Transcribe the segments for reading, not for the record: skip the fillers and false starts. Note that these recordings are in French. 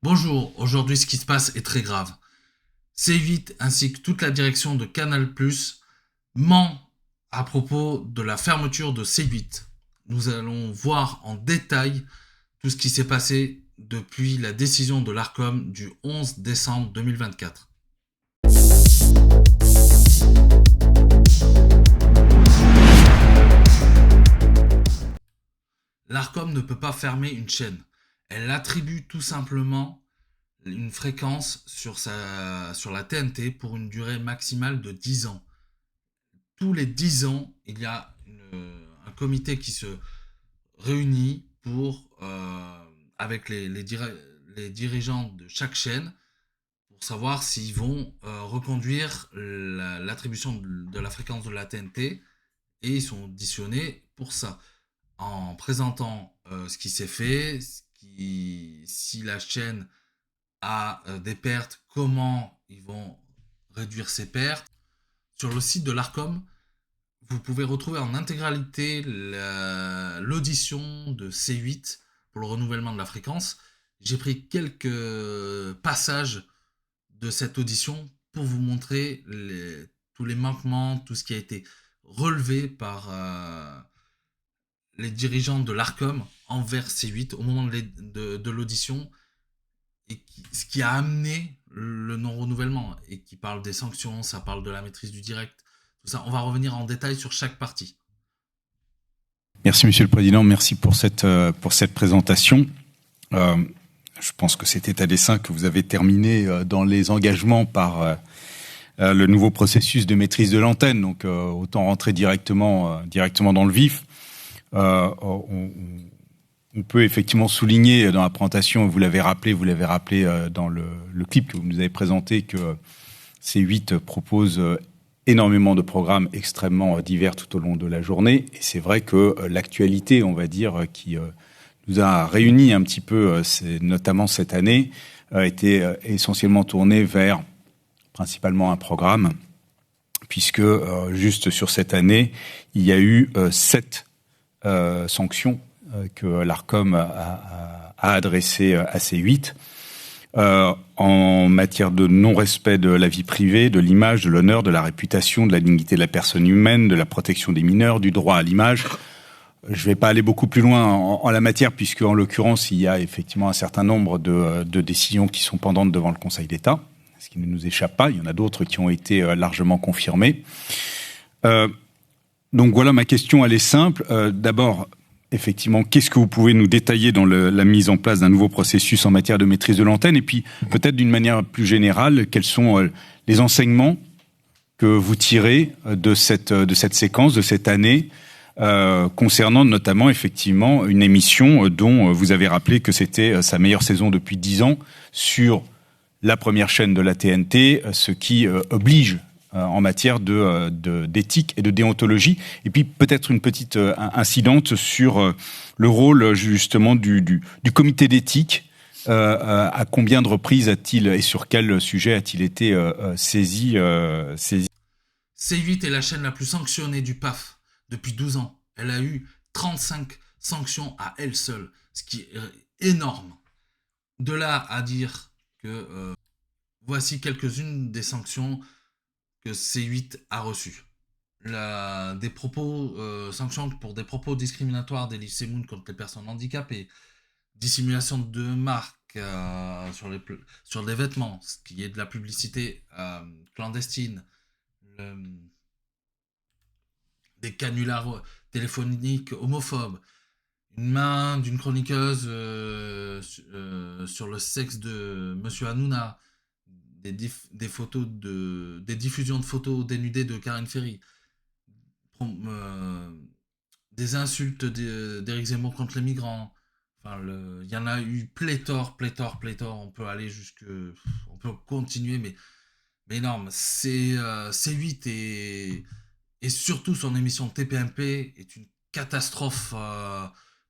Bonjour, aujourd'hui ce qui se passe est très grave. C8 ainsi que toute la direction de Canal+ ment à propos de la fermeture de C8. Nous allons voir en détail tout ce qui s'est passé depuis la décision de l'Arcom du 11 décembre 2024. L'Arcom ne peut pas fermer une chaîne. Elle attribue tout simplement une fréquence sur la TNT pour une durée maximale de 10 ans. Tous les 10 ans, il y a un comité qui se réunit avec les dirigeants de chaque chaîne pour savoir s'ils vont reconduire l'attribution de la fréquence de la TNT, et ils sont auditionnés pour ça en présentant ce qui s'est fait, si la chaîne a des pertes, comment ils vont réduire ces pertes. Sur le site de l'Arcom, vous pouvez retrouver en intégralité l'audition de C8 pour le renouvellement de la fréquence. J'ai pris quelques passages de cette audition pour vous montrer tous les manquements, tout ce qui a été relevé par les dirigeants de l'Arcom envers C8 au moment de l'audition, et ce qui a amené le non-renouvellement, et qui parle des sanctions, ça parle de la maîtrise du direct, tout ça. On va revenir en détail sur chaque partie. Merci Monsieur le Président, merci pour cette présentation. Je pense que c'était à dessein que vous avez terminé dans les engagements par le nouveau processus de maîtrise de l'antenne, donc autant rentrer directement dans le vif. On peut effectivement souligner dans la présentation, vous l'avez rappelé dans le clip que vous nous avez présenté, que C8 propose énormément de programmes extrêmement divers tout au long de la journée. Et c'est vrai que l'actualité, on va dire, qui nous a réunis un petit peu, notamment cette année, était essentiellement tournée vers principalement un programme, puisque juste sur cette année, il y a eu 7 sanctions que l'Arcom a adressées à C8. En matière de non-respect de la vie privée, de l'image, de l'honneur, de la réputation, de la dignité de la personne humaine, de la protection des mineurs, du droit à l'image. Je ne vais pas aller beaucoup plus loin en la matière, puisque en l'occurrence, il y a effectivement un certain nombre de décisions qui sont pendantes devant le Conseil d'État, ce qui ne nous échappe pas. Il y en a d'autres qui ont été largement confirmées. Donc voilà, ma question, elle est simple. D'abord, effectivement, qu'est-ce que vous pouvez nous détailler dans la mise en place d'un nouveau processus en matière de maîtrise de l'antenne? Et puis, peut-être d'une manière plus générale, quels sont les enseignements que vous tirez de cette séquence, de cette année, concernant notamment, effectivement, une émission dont vous avez rappelé que c'était sa meilleure saison depuis 10 ans sur la première chaîne de la TNT, ce qui oblige en matière d'éthique et de déontologie. Et puis peut-être une petite incidente sur le rôle justement du comité d'éthique. À combien de reprises a-t-il et sur quel sujet a-t-il été saisi C8 est la chaîne la plus sanctionnée du PAF depuis 12 ans. Elle a eu 35 sanctions à elle seule, ce qui est énorme. De là à dire que voici quelques-unes des sanctions que C8 a reçues. Des propos, sanctions pour des propos discriminatoires d'Elise Semoun contre les personnes handicapées, dissimulation de marques sur des vêtements, ce qui est de la publicité clandestine, des canulars téléphoniques homophobes, une main d'une chroniqueuse sur le sexe de Monsieur Hanouna, des photos des diffusions de photos dénudées de Karine Ferry, des insultes d'Éric Zemmour contre les migrants. Enfin, il y en a eu pléthore. On peut aller on peut continuer, mais énorme. C8 et surtout son émission TPMP est une catastrophe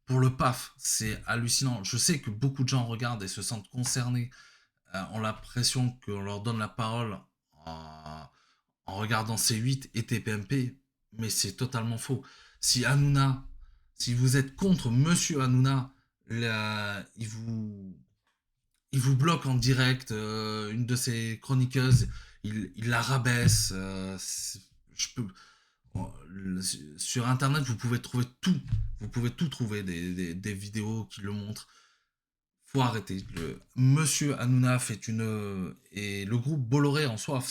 pour le PAF. C'est hallucinant. Je sais que beaucoup de gens regardent et se sentent concernés, ont l'impression qu'on leur donne la parole en regardant C8 et TPMP, mais c'est totalement faux. Si Hanouna, si vous êtes contre Monsieur Hanouna, il il vous bloque en direct. Une de ses chroniqueuses, il la rabaisse. Je peux, sur Internet, vous pouvez trouver tout. Vous pouvez tout trouver, des vidéos qui le montrent. Faut arrêter. Monsieur Hanouna fait et le groupe Bolloré en soi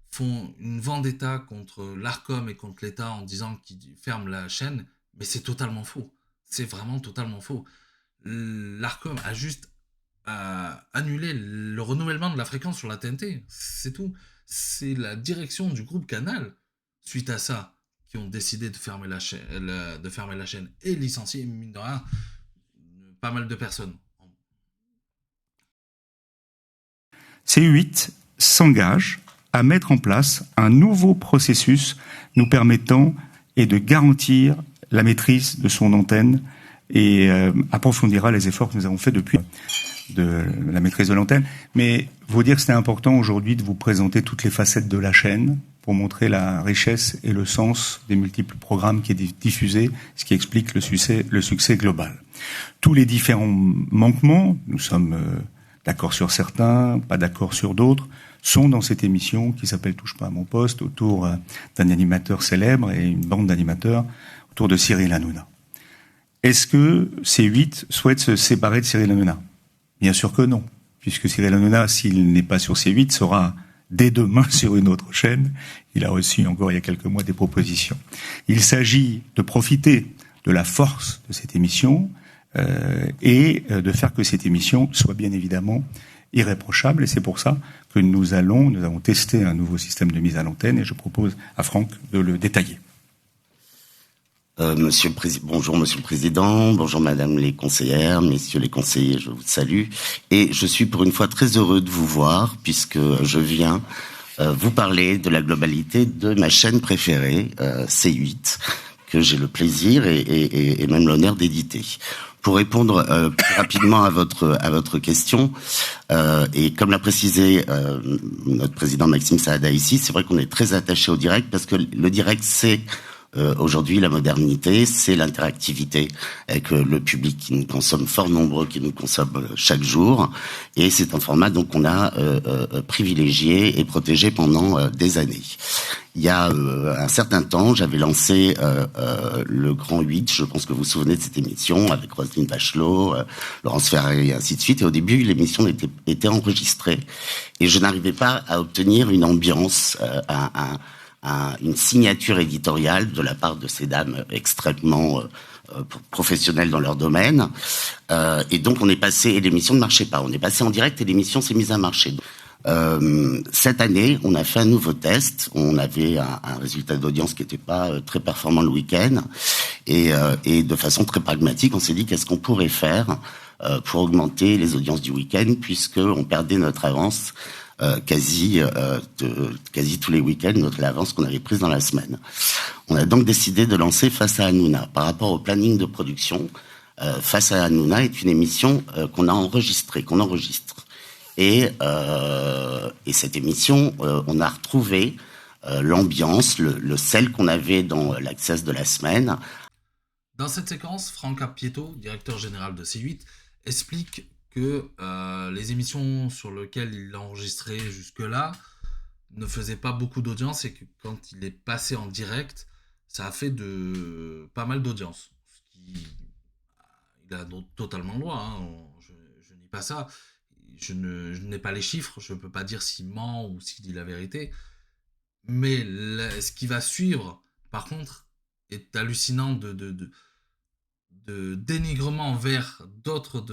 font une vendetta contre l'Arcom et contre l'État en disant qu'ils ferment la chaîne, mais c'est totalement faux. C'est vraiment totalement faux. L'Arcom a juste annulé le renouvellement de la fréquence sur la TNT. C'est tout. C'est la direction du groupe Canal, suite à ça, qui ont décidé de fermer la chaîne et licencier, mine de rien, pas mal de personnes. C8 s'engage à mettre en place un nouveau processus nous permettant de garantir la maîtrise de son antenne et approfondira les efforts que nous avons faits depuis de la maîtrise de l'antenne. Mais vous dire que c'était important aujourd'hui de vous présenter toutes les facettes de la chaîne pour montrer la richesse et le sens des multiples programmes qui est diffusés, ce qui explique le succès global. Tous les différents manquements, nous sommes d'accord sur certains, pas d'accord sur d'autres, sont dans cette émission qui s'appelle Touche pas à mon poste, autour d'un animateur célèbre et une bande d'animateurs autour de Cyril Hanouna. Est-ce que C8 souhaite se séparer de Cyril Hanouna ? Bien sûr que non, puisque Cyril Hanouna, s'il n'est pas sur C8, sera dès demain sur une autre chaîne. Il a reçu encore il y a quelques mois des propositions. Il s'agit de profiter de la force de cette émission et de faire que cette émission soit bien évidemment irréprochable. Et c'est pour ça que nous avons testé un nouveau système de mise à l'antenne et je propose à Franck de le détailler. Bonjour Monsieur le Président, bonjour Madame les conseillères, Messieurs les conseillers, je vous salue. Et je suis pour une fois très heureux de vous voir puisque je viens vous parler de la globalité de ma chaîne préférée, C8, que j'ai le plaisir et même l'honneur d'éditer. Pour répondre plus rapidement à votre question, et comme l'a précisé notre président Maxime Saada ici, c'est vrai qu'on est très attaché au direct parce que le direct c'est aujourd'hui, la modernité, c'est l'interactivité avec le public qui nous consomme fort nombreux, qui nous consomme chaque jour. Et c'est un format donc qu'on a privilégié et protégé pendant des années. Il y a un certain temps, j'avais lancé le Grand 8, je pense que vous vous souvenez de cette émission, avec Roselyne Bachelot, Laurence Ferrari et ainsi de suite. Et au début, l'émission était enregistrée. Et je n'arrivais pas à obtenir une ambiance, une signature éditoriale de la part de ces dames extrêmement professionnelles dans leur domaine. Et donc on est passé, et l'émission ne marchait pas. On est passé en direct et l'émission s'est mise à marcher. Cette année, on a fait un nouveau test. On avait un résultat d'audience qui n'était pas très performant le week-end. Et de façon très pragmatique, on s'est dit qu'est-ce qu'on pourrait faire pour augmenter les audiences du week-end, puisqu'on perdait notre avance quasi tous les week-ends, l'avance qu'on avait prise dans la semaine. On a donc décidé de lancer Face à Hanouna. Par rapport au planning de production, Face à Hanouna est une émission qu'on enregistre. Et cette émission, on a retrouvé l'ambiance, le sel qu'on avait dans l'Access de la semaine. Dans cette séquence, Franck Apieto, directeur général de C8, explique que les émissions sur lesquelles il a enregistré jusque-là ne faisaient pas beaucoup d'audience et que quand il est passé en direct, ça a fait pas mal d'audience. Il a totalement le droit, hein. Je nie pas ça. Je n'ai pas les chiffres, je ne peux pas dire s'il ment ou s'il dit la vérité. Mais ce qui va suivre, par contre, est hallucinant de dénigrement envers d'autres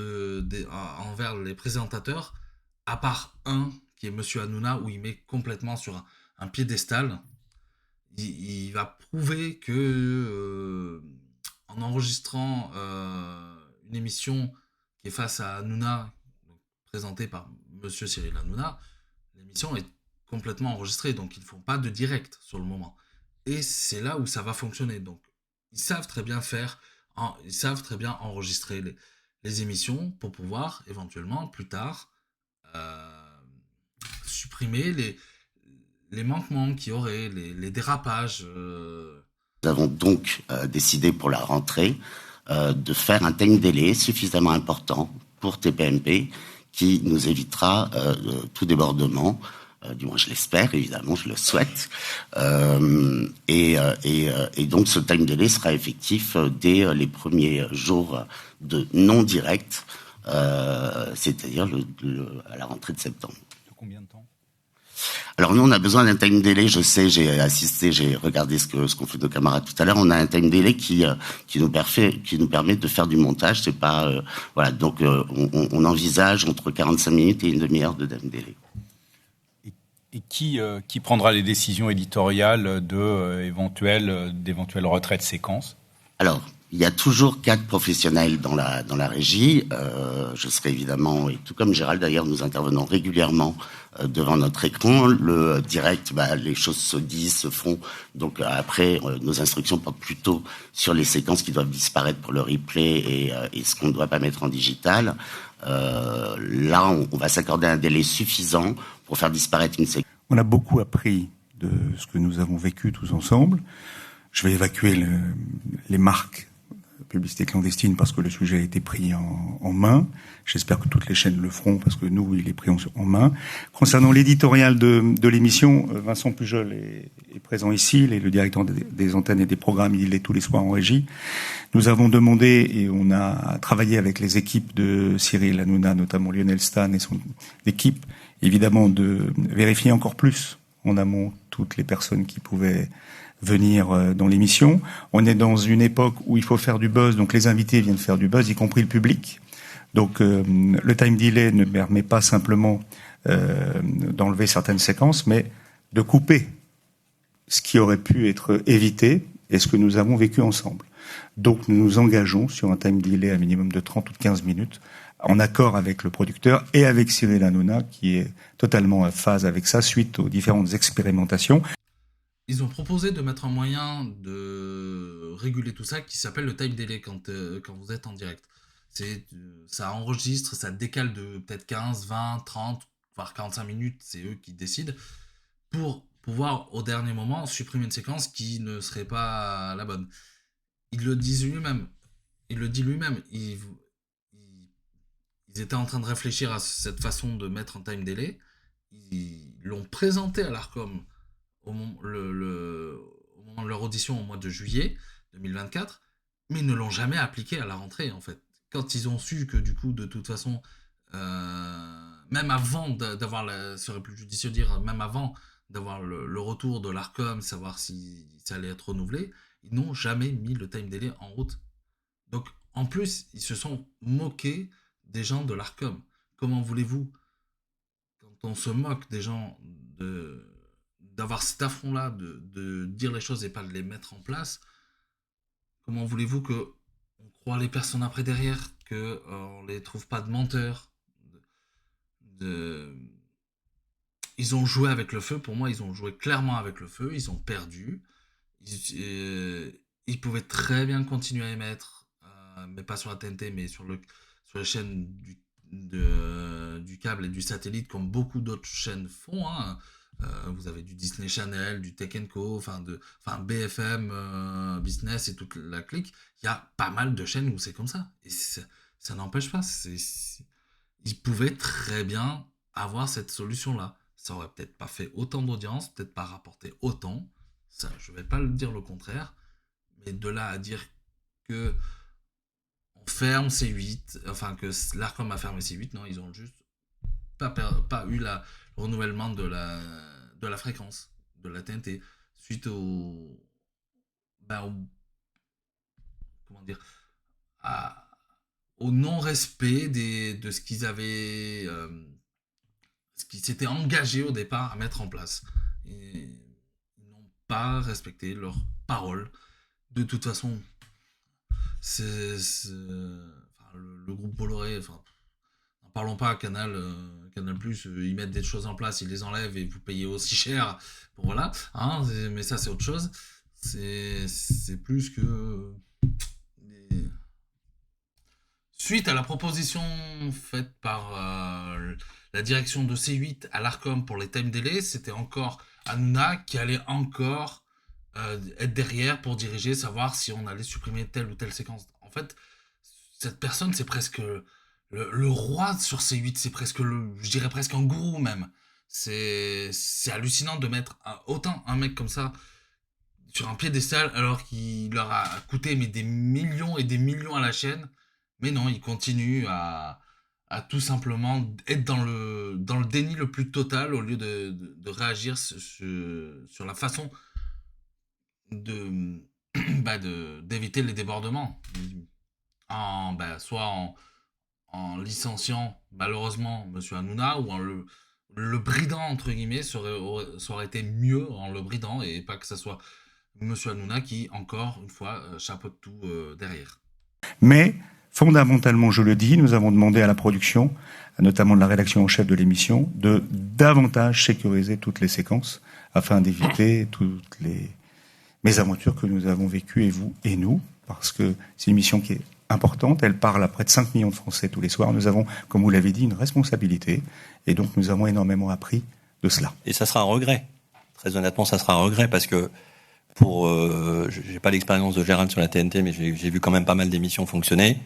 envers les présentateurs, à part un qui est Monsieur Hanouna, où il met complètement sur un piédestal. Il va prouver que en enregistrant une émission qui est Face à Hanouna, présentée par Monsieur Cyril Hanouna, l'émission est complètement enregistrée, donc ils ne font pas de direct sur le moment. Et c'est là où ça va fonctionner. Donc ils savent très bien enregistrer les émissions pour pouvoir éventuellement plus tard supprimer les manquements qu'il y aurait, les dérapages. Nous avons donc décidé pour la rentrée de faire un time delay suffisamment important pour TPMP qui nous évitera tout débordement. Du moins, je l'espère, évidemment, je le souhaite. Et donc, ce time delay sera effectif dès les premiers jours de non-direct, c'est-à-dire à la rentrée de septembre. De combien de temps ? Alors nous, on a besoin d'un time delay. Je sais, j'ai regardé ce qu'ont fait nos camarades tout à l'heure. On a un time delay qui nous permet de faire du montage. C'est pas voilà. Donc on envisage entre 45 minutes et une demi-heure de time delay. Et qui prendra les décisions éditoriales d'éventuelles retraites séquences ? Alors, il y a toujours 4 professionnels dans la régie. Je serai évidemment, et tout comme Gérald d'ailleurs, nous intervenons régulièrement devant notre écran. Le direct, les choses se disent, se font. Donc après, nos instructions portent plutôt sur les séquences qui doivent disparaître pour le replay et ce qu'on ne doit pas mettre en digital. Là, on va s'accorder un délai suffisant pour faire disparaître une séquence. On a beaucoup appris de ce que nous avons vécu tous ensemble. Je vais évacuer les marques publicité clandestine parce que le sujet a été pris en main. J'espère que toutes les chaînes le feront parce que nous, il est pris en main. Concernant l'éditorial de l'émission, Vincent Pujol est présent ici, il est le directeur des antennes et des programmes, il est tous les soirs en régie. Nous avons demandé et on a travaillé avec les équipes de Cyril Hanouna, notamment Lionel Stan et son équipe, évidemment de vérifier encore plus en amont toutes les personnes qui pouvaient venir dans l'émission. On est dans une époque où il faut faire du buzz, donc les invités viennent faire du buzz, y compris le public. Donc le time delay ne permet pas simplement d'enlever certaines séquences, mais de couper ce qui aurait pu être évité et ce que nous avons vécu ensemble. Donc nous nous engageons sur un time delay à minimum de 30 ou de 15 minutes, en accord avec le producteur et avec Cyril Hanouna, qui est totalement en phase avec ça, suite aux différentes expérimentations. Ils ont proposé de mettre un moyen de réguler tout ça qui s'appelle le time delay quand vous êtes en direct. Ça enregistre, ça décale de peut-être 15, 20, 30, voire 45 minutes, c'est eux qui décident, pour pouvoir au dernier moment supprimer une séquence qui ne serait pas la bonne. Il le dit lui-même. Ils étaient en train de réfléchir à cette façon de mettre un time delay. Ils l'ont présenté à l'Arcom au moment de leur audition au mois de juillet 2024, mais ils ne l'ont jamais appliqué à la rentrée, en fait. Quand ils ont su que, du coup, de toute façon, même avant d'avoir, serait plus judicieux de dire, même avant d'avoir le retour de l'Arcom, savoir si ça allait être renouvelé, ils n'ont jamais mis le time delay en route. Donc, en plus, ils se sont moqués des gens de l'Arcom. Comment voulez-vous, quand on se moque des gens d'avoir cet affront-là, de dire les choses et pas de les mettre en place, comment voulez-vous qu'on croit les personnes après derrière, qu'on les trouve pas de menteurs Ils ont joué avec le feu, pour moi, ils ont joué clairement avec le feu, ils ont perdu. Ils pouvaient très bien continuer à émettre, mais pas sur la TNT, mais sur les chaînes du câble et du satellite, comme beaucoup d'autres chaînes font, hein. Vous avez du Disney Channel, du Tech & Co, BFM Business et toute la clique. Il y a pas mal de chaînes où c'est comme ça. Et ça n'empêche pas. Ils pouvaient très bien avoir cette solution-là. Ça aurait peut-être pas fait autant d'audience, peut-être pas rapporté autant. Ça, je vais pas le dire le contraire. Mais de là à dire que on ferme C8, que l'Arcom a fermé C8, non, ils ont juste pas eu le renouvellement de la fréquence de la TNT suite au non-respect de ce qu'ils avaient ce qu'ils s'étaient engagés au départ à mettre en place. Ils n'ont pas respecté leurs paroles. De toute façon, le groupe Bolloré, n'en parlons pas, Canal+, ils mettent des choses en place, ils les enlèvent et vous payez aussi cher. Bon, voilà, hein, mais ça c'est autre chose. C'est plus que... Suite à la proposition faite par la direction de C8 à l'Arcom pour les time delay, c'était encore Hanouna qui allait encore être derrière pour diriger, savoir si on allait supprimer telle ou telle séquence. En fait, cette personne, c'est presque le roi sur C8, c'est presque je dirais presque un gourou même. C'est hallucinant de mettre autant un mec comme ça sur un piédestal alors qu'il leur a coûté mais des millions et des millions à la chaîne. Mais non, il continue à tout simplement être dans le déni le plus total au lieu de réagir sur la façon de d'éviter les débordements. Soit en licenciant malheureusement Monsieur Hanouna ou en le bridant entre guillemets, ça aurait été mieux en le bridant et pas que ça soit Monsieur Hanouna qui encore une fois chapeaute tout derrière. Mais fondamentalement, je le dis, nous avons demandé à la production, notamment de la rédaction en chef de l'émission, de davantage sécuriser toutes les séquences afin d'éviter toutes les mésaventures que nous avons vécues, et vous et nous, parce que c'est une mission qui est importante. Elle parle à près de 5 millions de Français tous les soirs. Nous avons, comme vous l'avez dit, une responsabilité, et donc nous avons énormément appris de cela. Et ça sera un regret. Très honnêtement, ça sera un regret, parce que j'ai pas l'expérience de Gérald sur la TNT, mais j'ai vu quand même pas mal d'émissions fonctionner.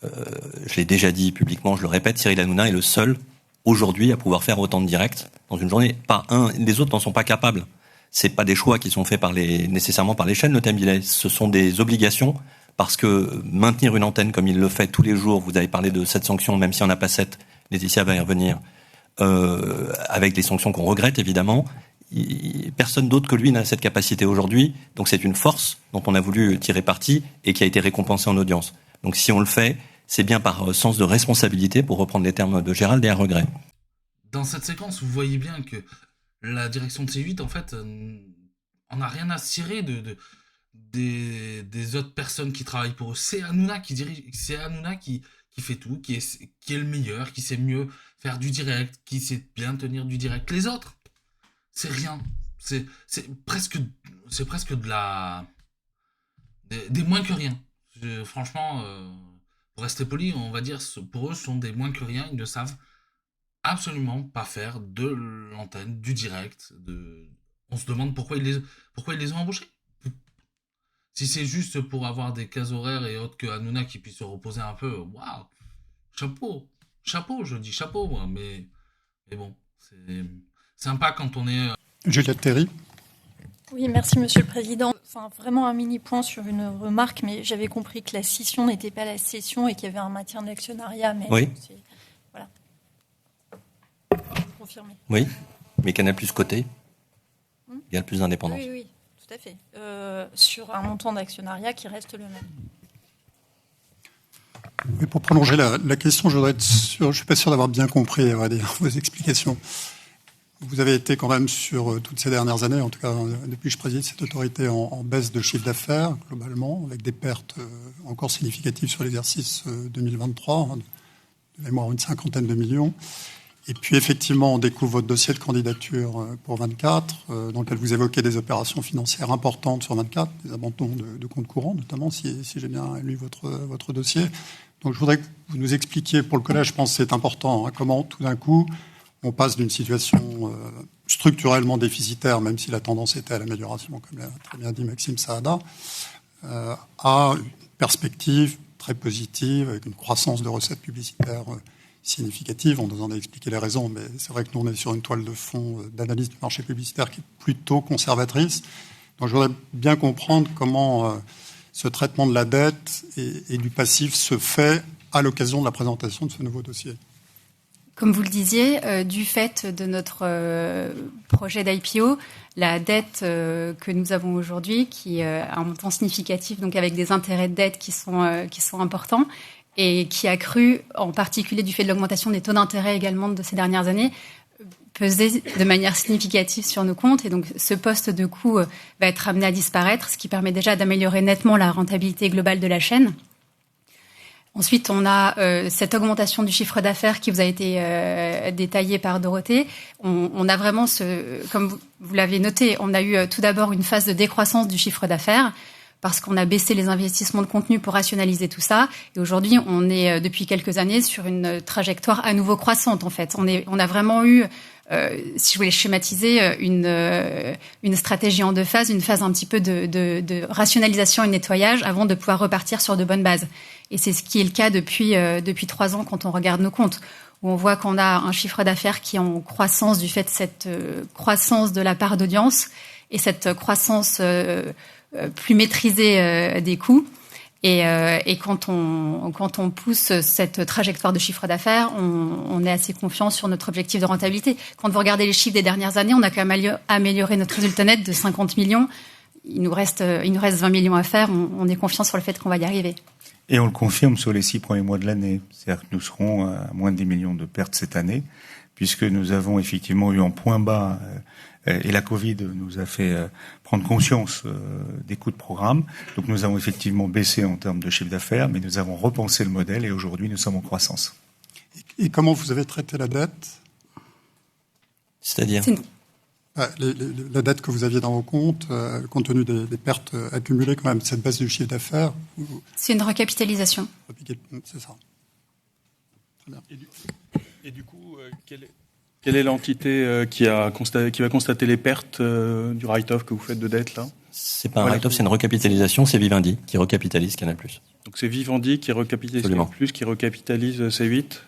Je l'ai déjà dit publiquement, je le répète, Cyril Hanouna est le seul aujourd'hui à pouvoir faire autant de directs dans une journée. Pas un, les autres n'en sont pas capables. C'est pas des choix qui sont faits nécessairement par les chaînes, le Time Delay. Ce sont des obligations, parce que maintenir une antenne comme il le fait tous les jours, vous avez parlé de 7 sanctions, même si on n'a pas 7, Laetitia va y revenir, avec des sanctions qu'on regrette évidemment. Personne d'autre que lui n'a cette capacité aujourd'hui, donc c'est une force dont on a voulu tirer parti et qui a été récompensée en audience. Donc si on le fait, c'est bien par sens de responsabilité, pour reprendre les termes de Gérald, et à regret. Dans cette séquence, vous voyez bien que la direction de C8, en fait, on n'a rien à cirer des autres personnes qui travaillent pour eux. C'est Hanouna qui dirige, c'est Hanouna qui fait tout, qui est le meilleur, qui sait mieux faire du direct, qui sait bien tenir du direct. Les autres, c'est rien. C'est presque des moins que rien. Franchement, pour rester poli, on va dire, pour eux, ce sont des moins que rien. Ils ne savent absolument pas faire de l'antenne, du direct. On se demande pourquoi ils les ont embauchés. Si c'est juste pour avoir des cases horaires et autres que Hanouna qui puisse se reposer un peu, waouh, chapeau, je dis chapeau, moi, mais bon, c'est sympa quand on est... Juliette Terry. Oui, merci Monsieur le Président. Enfin, vraiment un mini point sur une remarque, mais j'avais compris que la scission n'était pas la cession et qu'il y avait un maintien de l'actionnariat. Mais oui. Voilà. Confirmé. Oui, mais Canal Plus côté, il y a plus d'indépendance. Oui, tout à fait. Sur un montant d'actionnariat qui reste le même. Oui, pour prolonger la question, je voudrais être sûr, je suis pas sûr d'avoir bien compris vos explications. Vous avez été quand même sur toutes ces dernières années, en tout cas depuis que je préside cette autorité, en baisse de chiffre d'affaires globalement, avec des pertes encore significatives sur l'exercice 2023, de mémoire une 50aine de millions. Et puis effectivement, on découvre votre dossier de candidature pour 24, dans lequel vous évoquez des opérations financières importantes sur 24, des abandons de comptes courants notamment, si j'ai bien lu votre dossier. Donc je voudrais que vous nous expliquiez, pour le collège, je pense que c'est important, comment tout d'un coup on passe d'une situation structurellement déficitaire, même si la tendance était à l'amélioration, comme l'a très bien dit Maxime Saada, à une perspective très positive, avec une croissance de recettes publicitaires significative. On nous en a expliqué les raisons, mais c'est vrai que nous, on est sur une toile de fond d'analyse du marché publicitaire qui est plutôt conservatrice. Donc je voudrais bien comprendre comment ce traitement de la dette et du passif se fait à l'occasion de la présentation de ce nouveau dossier. Comme vous le disiez, du fait de notre projet d'IPO, la dette que nous avons aujourd'hui, qui a un montant significatif, donc avec des intérêts de dette qui sont importants, et qui a cru, en particulier du fait de l'augmentation des taux d'intérêt également de ces dernières années, peser de manière significative sur nos comptes. Et donc, ce poste de coût va être amené à disparaître, ce qui permet déjà d'améliorer nettement la rentabilité globale de la chaîne. Ensuite, on a cette augmentation du chiffre d'affaires qui vous a été détaillée par Dorothée. On a vraiment, comme vous l'avez noté, on a eu tout d'abord une phase de décroissance du chiffre d'affaires parce qu'on a baissé les investissements de contenu pour rationaliser tout ça. Et aujourd'hui, on est depuis quelques années sur une trajectoire à nouveau croissante. En fait, on a vraiment eu si je voulais schématiser, une stratégie en 2 phases, une phase un petit peu de rationalisation et de nettoyage avant de pouvoir repartir sur de bonnes bases. Et c'est ce qui est le cas depuis 3 ans quand on regarde nos comptes, où on voit qu'on a un chiffre d'affaires qui est en croissance du fait de cette croissance de la part d'audience et cette croissance plus maîtrisée des coûts. Et quand on pousse cette trajectoire de chiffre d'affaires, on est assez confiant sur notre objectif de rentabilité. Quand vous regardez les chiffres des dernières années, on a quand même amélioré notre résultat net de 50 millions. Il nous reste 20 millions à faire. On est confiant sur le fait qu'on va y arriver. Et on le confirme sur les 6 premiers mois de l'année. C'est-à-dire que nous serons à moins de 10 millions de pertes cette année, puisque nous avons effectivement eu en point bas, et la Covid nous a fait prendre conscience des coûts de programme. Donc nous avons effectivement baissé en termes de chiffre d'affaires, mais nous avons repensé le modèle et aujourd'hui nous sommes en croissance. Et comment vous avez traité la dette ? C'est-à-dire la dette que vous aviez dans vos comptes, compte tenu des pertes accumulées, quand même, cette baisse du chiffre d'affaires. C'est une recapitalisation. C'est ça. Très bien. Et du coup, quelle est l'entité qui va constater les pertes du write-off que vous faites de dette là ? C'est pas un write-off, c'est une recapitalisation. C'est Vivendi qui recapitalise Canal+. Donc c'est Vivendi qui recapitalise Canal+, qui recapitalise C8 ?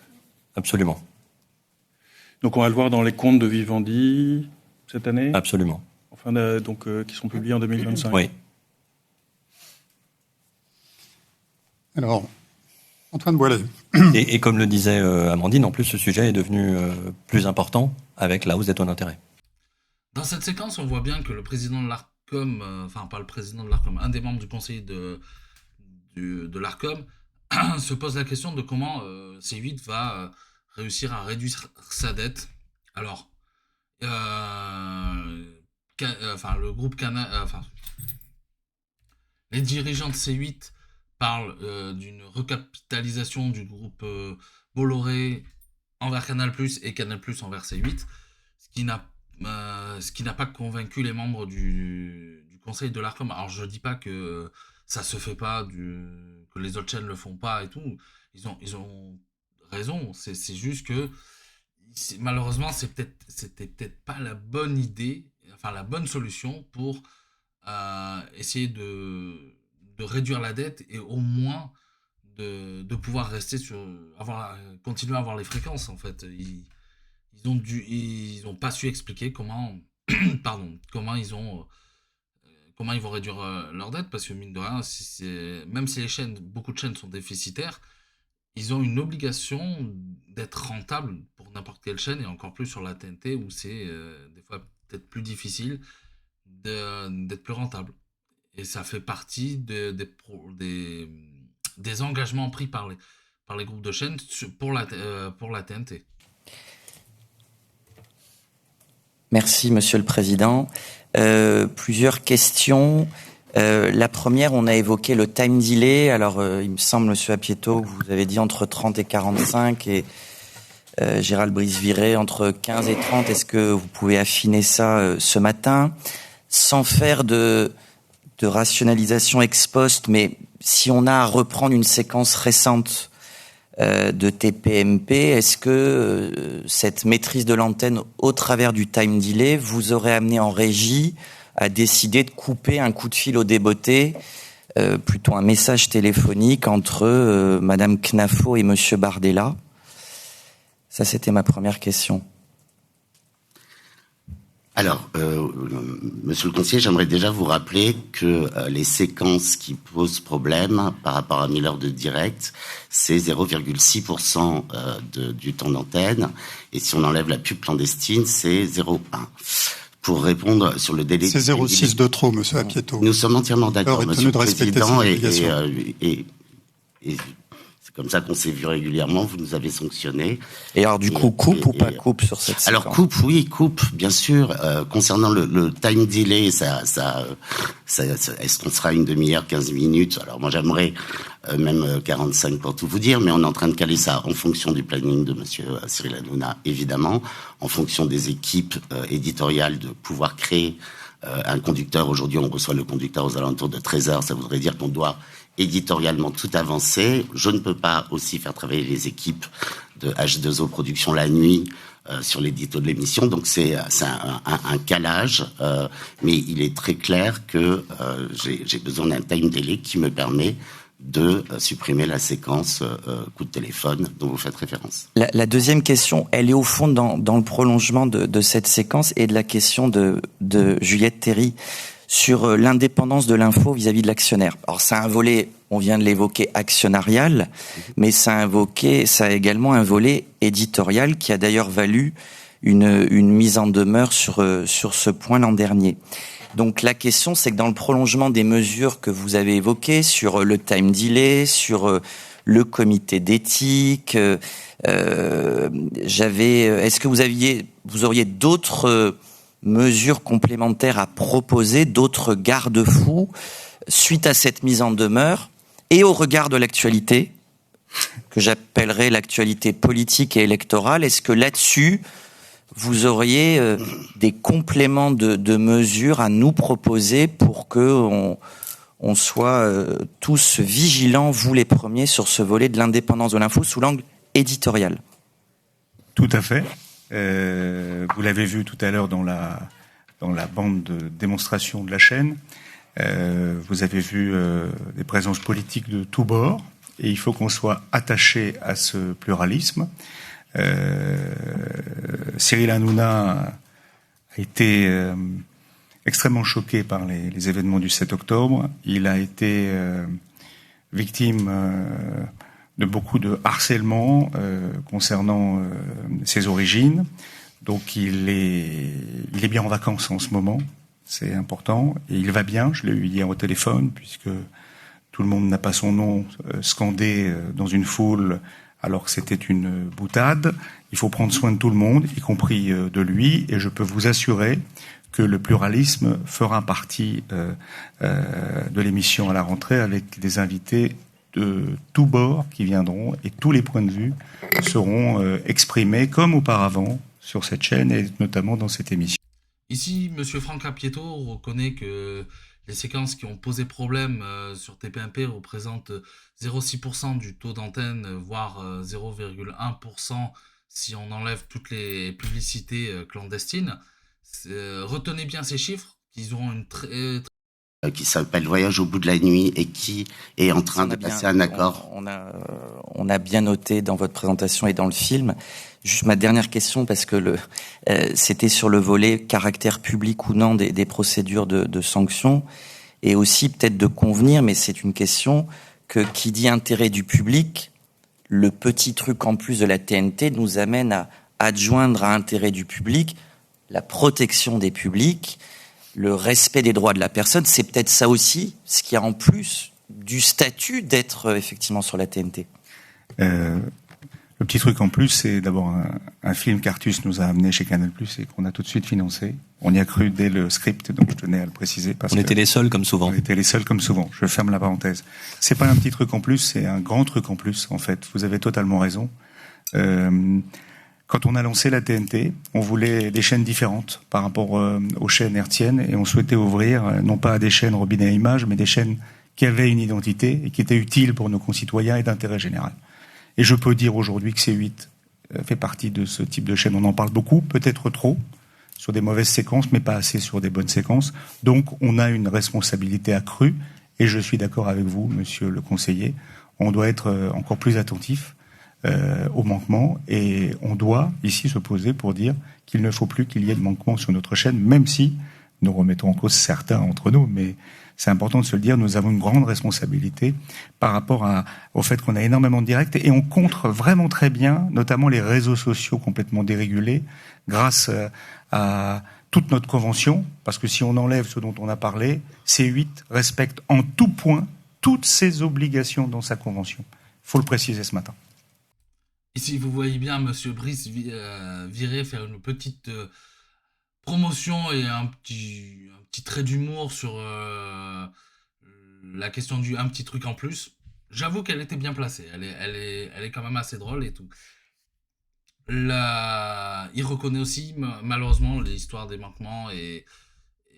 Absolument. Donc on va le voir dans les comptes de Vivendi cette année ? Absolument. Qui sont publiés en 2025. Oui. Alors, Antoine Boilet. Et comme le disait Amandine, en plus, ce sujet est devenu plus important avec la hausse des taux d'intérêt. Dans cette séquence, on voit bien que le président de l'Arcom, pas le président de l'Arcom, un des membres du conseil de l'Arcom, se pose la question de comment C8 va réussir à réduire sa dette. Alors, le groupe Canal, les dirigeants de C8 parlent d'une recapitalisation du groupe Bolloré envers Canal+ et Canal+ envers C8, ce qui n'a pas convaincu les membres du conseil de l'Arcom. Alors je dis pas que ça se fait pas, que les autres chaînes le font pas et tout. Ils ont raison. C'est juste que malheureusement c'était peut-être pas la bonne idée, la bonne solution pour essayer de réduire la dette et au moins de pouvoir rester continuer à avoir les fréquences en fait. Ils ont pas su expliquer comment comment ils vont réduire leur dette, parce que mine de rien, même si beaucoup de chaînes sont déficitaires, ils ont une obligation d'être rentables pour n'importe quelle chaîne, et encore plus sur la TNT où c'est des fois peut-être plus difficile d'être plus rentable. Et ça fait partie des engagements pris par les groupes de chaînes pour la TNT. Merci, Monsieur le Président. Plusieurs questions. La première, on a évoqué le time delay. Alors, il me semble, Monsieur Apieto, que vous avez dit entre 30 et 45 et Gérald Brice-Viré entre 15 et 30. Est-ce que vous pouvez affiner ça ce matin ? Sans faire de rationalisation ex post, mais si on a à reprendre une séquence récente de TPMP, est-ce que cette maîtrise de l'antenne au travers du time delay vous aurait amené en régie à décider de couper un coup de fil au débotté, plutôt un message téléphonique entre Madame Knafo et Monsieur Bardella ? Ça, c'était ma première question. Alors, monsieur le conseiller, j'aimerais déjà vous rappeler que les séquences qui posent problème par rapport à 1000 heures de direct, c'est 0,6% du temps d'antenne. Et si on enlève la pub clandestine, c'est 0,1%. Pour répondre sur le délai... C'est 0,6 de trop, monsieur Apieto. Nous sommes entièrement d'accord, monsieur le président, et c'est comme ça qu'on s'est vu régulièrement, vous nous avez sanctionné. Et alors du coup, coupe ou pas coupe sur cette séquence ? Alors coupe, bien sûr. Concernant le time delay, est-ce qu'on sera une demi-heure, 15 minutes ? Alors moi j'aimerais même 45 pour tout vous dire, mais on est en train de caler ça en fonction du planning de monsieur Cyril Hanouna, évidemment, en fonction des équipes éditoriales de pouvoir créer un conducteur. Aujourd'hui on reçoit le conducteur aux alentours de 13h, ça voudrait dire qu'on doit éditorialement tout avancer. Je ne peux pas aussi faire travailler les équipes de H2O Production la nuit sur l'édito de l'émission. Donc c'est un calage, mais il est très clair que j'ai besoin d'un time delay qui me permet de supprimer la séquence coup de téléphone dont vous faites référence. La deuxième question, elle est au fond dans le prolongement de cette séquence et de la question de Juliette Théry sur l'indépendance de l'info vis-à-vis de l'actionnaire. Alors c'est un volet, on vient de l'évoquer, actionnarial, mais ça a également un volet éditorial qui a d'ailleurs valu une mise en demeure sur ce point l'an dernier. Donc la question, c'est que dans le prolongement des mesures que vous avez évoquées sur le time delay, sur le comité d'éthique, est-ce que vous auriez d'autres mesures complémentaires à proposer, d'autres garde-fous suite à cette mise en demeure et au regard de l'actualité, que j'appellerais l'actualité politique et électorale? Est-ce que là-dessus, vous auriez des compléments de mesures à nous proposer pour que on soit tous vigilants, vous les premiers, sur ce volet de l'indépendance de l'info sous l'angle éditorial? Tout à fait. Vous l'avez vu tout à l'heure dans la bande de démonstration de la chaîne. Vous avez vu des présences politiques de tous bords, et il faut qu'on soit attaché à ce pluralisme. Cyril Hanouna a été extrêmement choqué par les événements du 7 octobre. Il a été victime de beaucoup de harcèlement concernant ses origines. Donc il est bien en vacances en ce moment, c'est important, et il va bien. Je l'ai eu hier au téléphone, puisque tout le monde n'a pas son nom scandé dans une foule alors que c'était une boutade. Il faut prendre soin de tout le monde, y compris de lui, et je peux vous assurer que le pluralisme fera partie de l'émission à la rentrée, avec des invités de tous bords qui viendront, et tous les points de vue seront exprimés comme auparavant sur cette chaîne et notamment dans cette émission. Ici, M. Franck Apieto reconnaît que les séquences qui ont posé problème sur TPMP représentent 0,6% du taux d'antenne, voire 0,1% si on enlève toutes les publicités clandestines. Retenez bien ces chiffres, qu'ils auront une qui s'appelle Voyage au bout de la nuit et qui est en train de passer un accord. On a bien noté dans votre présentation et dans le film. Juste ma dernière question, parce que c'était sur le volet caractère public ou non des procédures de sanctions, et aussi peut-être de convenir, mais c'est une question, que qui dit intérêt du public, le petit truc en plus de la TNT nous amène à adjoindre à intérêt du public la protection des publics, le respect des droits de la personne. C'est peut-être ça aussi, ce qui a en plus du statut d'être effectivement sur la TNT. Le petit truc en plus, c'est d'abord un film qu'Artus nous a amené chez Canal+, et qu'on a tout de suite financé. On y a cru dès le script, donc je tenais à le préciser. On était les seuls comme souvent. On était les seuls comme souvent. Je ferme la parenthèse. C'est pas un petit truc en plus, c'est un grand truc en plus, en fait. Vous avez totalement raison. Quand on a lancé la TNT, on voulait des chaînes différentes par rapport aux chaînes hertziennes, et on souhaitait ouvrir, non pas des chaînes robinet à images, mais des chaînes qui avaient une identité et qui étaient utiles pour nos concitoyens et d'intérêt général. Et je peux dire aujourd'hui que C8 fait partie de ce type de chaîne. On en parle beaucoup, peut-être trop, sur des mauvaises séquences, mais pas assez sur des bonnes séquences. Donc on a une responsabilité accrue, et je suis d'accord avec vous, monsieur le conseiller. On doit être encore plus attentif aux manquements, et on doit ici se poser pour dire qu'il ne faut plus qu'il y ait de manquements sur notre chaîne, même si nous remettons en cause certains entre nous, mais c'est important de se le dire, nous avons une grande responsabilité par rapport au fait qu'on a énormément de directs, et on contre vraiment très bien, notamment les réseaux sociaux complètement dérégulés, grâce à toute notre convention, parce que si on enlève ce dont on a parlé, C8 respecte en tout point toutes ses obligations dans sa convention. Il faut le préciser ce matin. Ici, vous voyez bien Monsieur Brice Viré faire une petite promotion et un petit trait d'humour sur la question du un petit truc en plus. J'avoue qu'elle était bien placée. Elle est quand même assez drôle et tout. Il reconnaît aussi malheureusement l'histoire des manquements et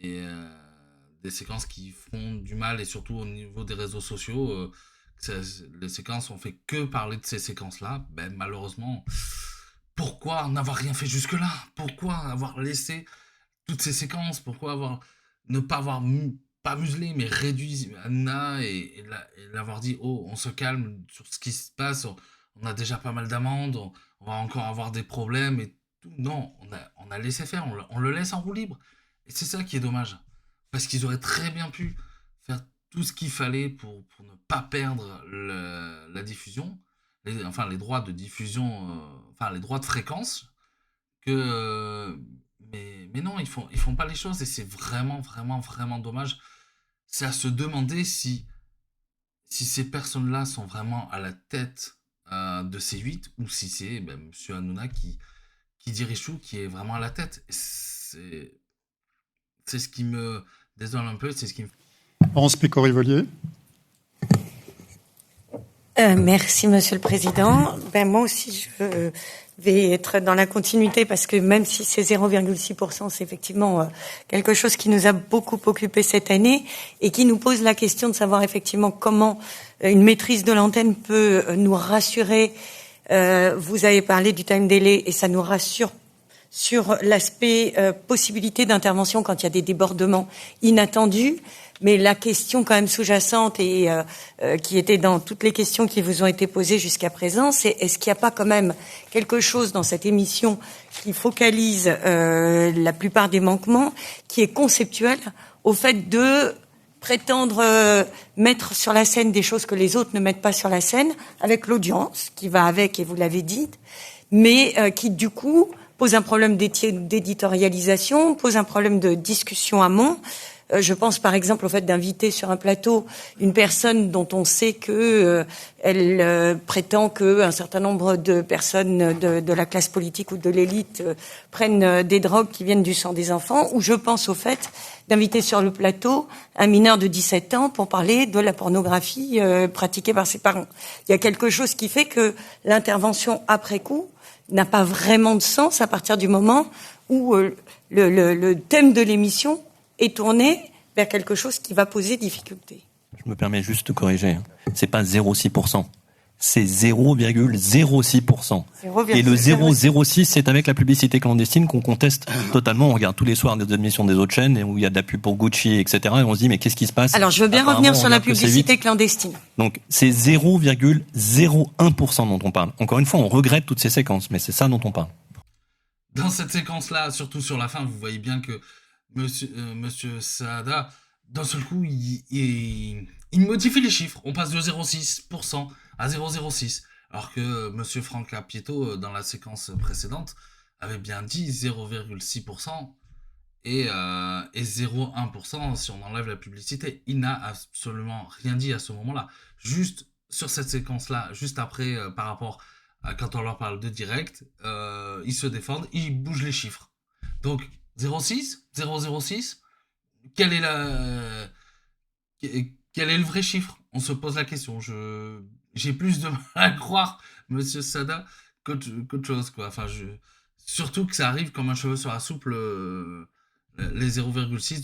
des séquences qui font du mal, et surtout au niveau des réseaux sociaux. Les séquences ont fait que parler de ces séquences-là. Ben, malheureusement, pourquoi n'avoir rien fait jusque-là? Pourquoi avoir laissé toutes ces séquences? Pourquoi ne pas avoir pas muselé, mais réduit Hanouna et l'avoir dit, oh, on se calme sur ce qui se passe, on a déjà pas mal d'amendes, on va encore avoir des problèmes et tout. Non, on a laissé faire, on le laisse en roue libre. Et c'est ça qui est dommage. Parce qu'ils auraient très bien pu faire tout ce qu'il fallait pour ne pas perdre la diffusion, les droits de diffusion, les droits de fréquence, mais non, ils font pas les choses et c'est vraiment, vraiment, vraiment dommage. C'est à se demander si ces personnes-là sont vraiment à la tête de C8 ou si c'est Monsieur Hanouna qui dirige tout, qui est vraiment à la tête. C'est ce qui me désole un peu, c'est ce qui me... Laurence Péco-Rivolier. Merci, Monsieur le Président. Moi aussi, je vais être dans la continuité parce que même si c'est 0,6%, c'est effectivement quelque chose qui nous a beaucoup occupé cette année et qui nous pose la question de savoir effectivement comment une maîtrise de l'antenne peut nous rassurer. Vous avez parlé du time delay et ça nous rassure sur l'aspect possibilité d'intervention quand il y a des débordements inattendus. Mais la question quand même sous-jacente et qui était dans toutes les questions qui vous ont été posées jusqu'à présent, c'est est-ce qu'il n'y a pas quand même quelque chose dans cette émission qui focalise la plupart des manquements, qui est conceptuel au fait de prétendre mettre sur la scène des choses que les autres ne mettent pas sur la scène, avec l'audience qui va avec, et vous l'avez dit, mais qui du coup pose un problème d'éditorialisation, pose un problème de discussion amont. Je pense par exemple au fait d'inviter sur un plateau une personne dont on sait que elle prétend que un certain nombre de personnes de la classe politique ou de l'élite prennent des drogues qui viennent du sang des enfants, ou je pense au fait d'inviter sur le plateau un mineur de 17 ans pour parler de la pornographie pratiquée par ses parents. Il y a quelque chose qui fait que l'intervention après coup n'a pas vraiment de sens à partir du moment où le thème de l'émission est tourné vers quelque chose qui va poser difficulté. Je me permets juste de corriger. C'est pas 0,6%. C'est 0,06%. Et le 0,06, c'est avec la publicité clandestine qu'on conteste totalement. On regarde tous les soirs des émissions des autres chaînes où il y a de la pub pour Gucci, etc. Et on se dit, mais qu'est-ce qui se passe? Alors, je veux bien revenir sur la publicité clandestine. Donc, c'est 0,01% dont on parle. Encore une fois, on regrette toutes ces séquences, mais c'est ça dont on parle. Dans cette séquence-là, surtout sur la fin, vous voyez bien que Monsieur Saada, d'un seul coup, il modifie les chiffres. On passe de 0,6% à 0,06. Alors que Monsieur Franck Apieto, dans la séquence précédente, avait bien dit 0,6% et 0,1% si on enlève la publicité. Il n'a absolument rien dit à ce moment-là. Juste sur cette séquence-là, juste après, par rapport à quand on leur parle de direct, ils se défendent, ils bougent les chiffres. Donc, 0,06, quel est le vrai chiffre? On se pose la question. J'ai plus de mal à croire, Monsieur Saada, qu'autre chose, quoi. Enfin, surtout que ça arrive comme un cheveu sur la soupe, les 0,6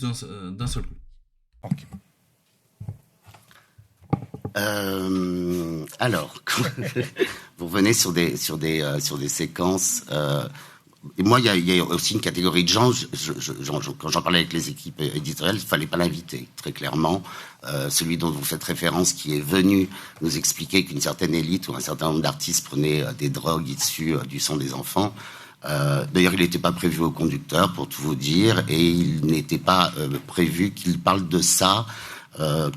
d'un seul coup. Okay. Alors, vous revenez sur des séquences. Et moi, il y a aussi une catégorie de gens. Quand j'en parlais avec les équipes éditoriales, il fallait pas l'inviter, très clairement. Celui dont vous faites référence, qui est venu nous expliquer qu'une certaine élite ou un certain nombre d'artistes prenaient des drogues issues du sang des enfants. D'ailleurs, il n'était pas prévu au conducteur, pour tout vous dire, et il n'était pas prévu qu'il parle de ça.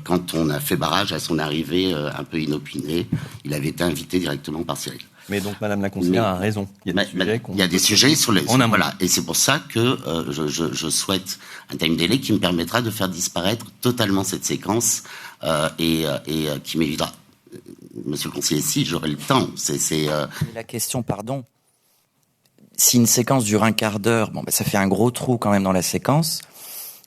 Quand on a fait barrage à son arrivée un peu inopinée, il avait été invité directement par Cyril. Mais donc, Madame la conseillère a raison. Il y a des sujets sur les... Voilà. Et c'est pour ça que je souhaite un time delay qui me permettra de faire disparaître totalement cette séquence et qui m'évitera... Monsieur le conseiller, si j'aurai le temps, La question, pardon. Si une séquence dure un quart d'heure, ça fait un gros trou quand même dans la séquence.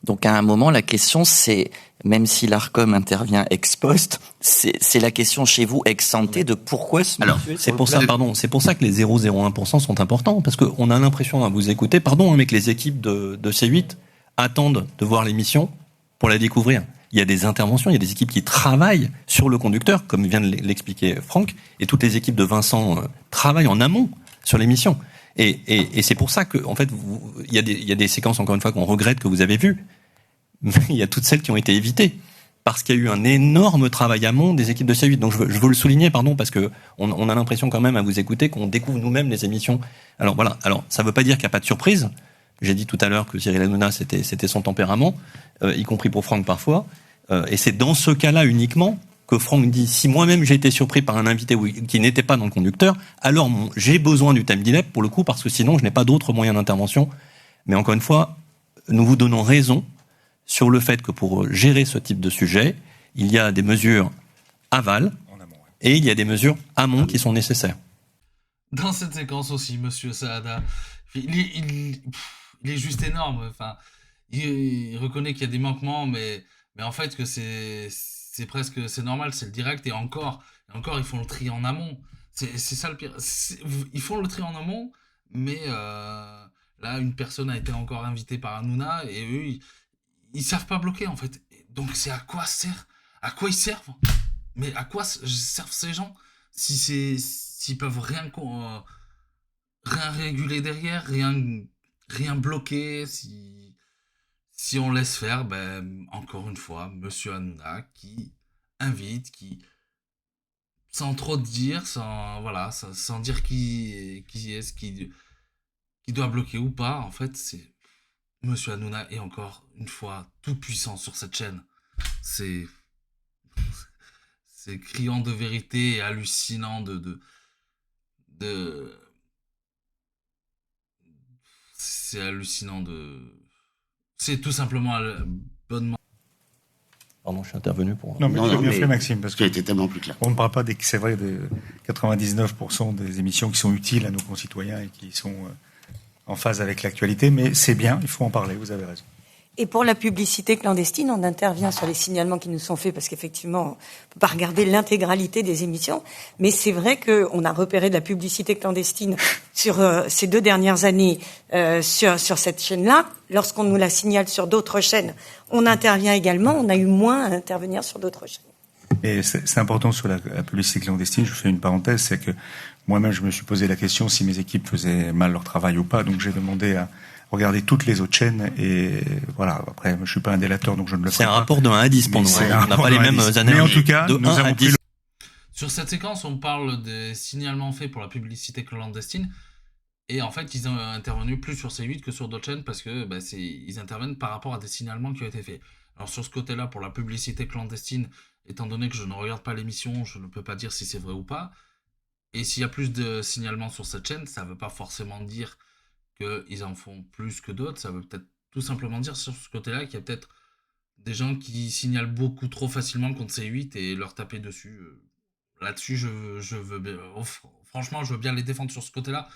Donc à un moment, la question c'est, même si l'ARCOM intervient ex post, c'est la question chez vous ex ante de pourquoi ce monsieur... C'est pour ça que les 0,01% sont importants, parce qu'on a l'impression à vous écouter, mais que les équipes de C8 attendent de voir l'émission pour la découvrir. Il y a des interventions, il y a des équipes qui travaillent sur le conducteur, comme vient de l'expliquer Franck, et toutes les équipes de Vincent travaillent en amont sur l'émission. Et c'est pour ça que, en fait, il y a des séquences, encore une fois, qu'on regrette que vous avez vues. Mais il y a toutes celles qui ont été évitées. Parce qu'il y a eu un énorme travail amont des équipes de C8. Donc, je veux le souligner, parce que on a l'impression quand même, à vous écouter, qu'on découvre nous-mêmes les émissions. Alors, voilà. Alors, ça veut pas dire qu'il n'y a pas de surprise. J'ai dit tout à l'heure que Cyril Hanouna, c'était son tempérament, y compris pour Franck parfois. Et c'est dans ce cas-là uniquement que Franck dit, si moi-même j'ai été surpris par un invité qui n'était pas dans le conducteur, alors j'ai besoin du time delay pour le coup, parce que sinon je n'ai pas d'autres moyens d'intervention. Mais encore une fois, nous vous donnons raison sur le fait que pour gérer ce type de sujet, il y a des mesures aval et il y a des mesures amont qui sont nécessaires. Dans cette séquence aussi, Monsieur Saada, il est juste énorme. Enfin, il reconnaît qu'il y a des manquements, mais en fait que c'est normal, c'est le direct, et encore ils font le tri en amont. C'est ça le pire. Ils font le tri en amont, mais là une personne a été encore invitée par Hanouna et eux ils savent pas bloquer en fait. Donc c'est à quoi ils servent? Mais à quoi servent ces gens s'ils peuvent rien réguler derrière, rien bloquer, si on laisse faire, encore une fois, Monsieur Hanouna qui invite, qui sans trop dire, sans dire qui est-ce qui doit bloquer ou pas, en fait, c'est Monsieur Hanouna est encore une fois tout puissant sur cette chaîne. C'est criant de vérité et hallucinant c'est hallucinant c'est tout simplement bonnement. Pardon, je suis intervenu pour... Non, mais tu as bien fait, Maxime, parce que été tellement plus clair. On ne parle pas c'est vrai, de 99% des émissions qui sont utiles à nos concitoyens et qui sont en phase avec l'actualité, mais c'est bien, il faut en parler, vous avez raison. Et pour la publicité clandestine, on intervient sur les signalements qui nous sont faits, parce qu'effectivement, on ne peut pas regarder l'intégralité des émissions, mais c'est vrai qu'on a repéré de la publicité clandestine sur ces 2 dernières années sur cette chaîne-là. Lorsqu'on nous la signale sur d'autres chaînes, on intervient également. On a eu moins à intervenir sur d'autres chaînes. Et c'est important sur la publicité clandestine, je fais une parenthèse, c'est que moi-même je me suis posé la question si mes équipes faisaient mal leur travail ou pas, donc j'ai demandé à regarder toutes les autres chaînes, et voilà, après je suis pas un délateur donc je ne le ferai pas. C'est un rapport de 1 à 10 pour nous, on n'a pas les mêmes analyses. Mais en tout cas, nous avons pris Sur cette séquence, on parle des signalements faits pour la publicité clandestine, et en fait ils ont intervenu plus sur C8 que sur d'autres chaînes, parce que ils interviennent par rapport à des signalements qui ont été faits. Alors sur ce côté-là, pour la publicité clandestine, étant donné que je ne regarde pas l'émission, je ne peux pas dire si c'est vrai ou pas. Et s'il y a plus de signalements sur cette chaîne, ça ne veut pas forcément dire qu'ils en font plus que d'autres. Ça veut peut-être tout simplement dire sur ce côté-là qu'il y a peut-être des gens qui signalent beaucoup trop facilement contre C8 et leur taper dessus. Là-dessus, je veux bien, franchement, je veux bien les défendre sur ce côté-là.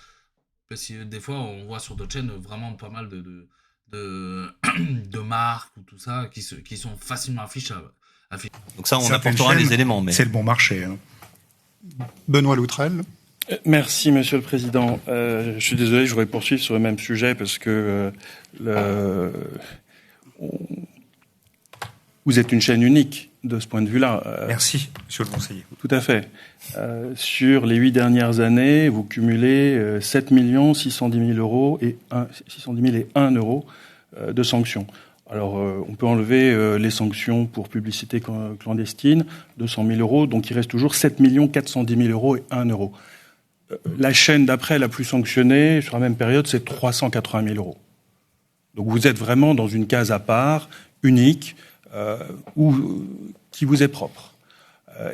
Parce que des fois, on voit sur d'autres chaînes vraiment pas mal de marques ou tout ça qui sont facilement affichables. Donc ça, on apportera des éléments. Mais... C'est le bon marché. Hein. Benoît Loutrel. Merci, Monsieur le Président. Je suis désolé, je voudrais poursuivre sur le même sujet parce que vous êtes une chaîne unique de ce point de vue-là. Merci, Monsieur le Conseiller. Tout à fait. Sur les 8 dernières années, vous cumulez 7 610 000 euros et 1 euro de sanctions. Alors, on peut enlever les sanctions pour publicité clandestine, 200 000 euros, donc il reste toujours 7 410 000 euros et 1 euro. La chaîne d'après la plus sanctionnée, sur la même période, c'est 380 000 euros. Donc vous êtes vraiment dans une case à part, unique, qui vous est propre.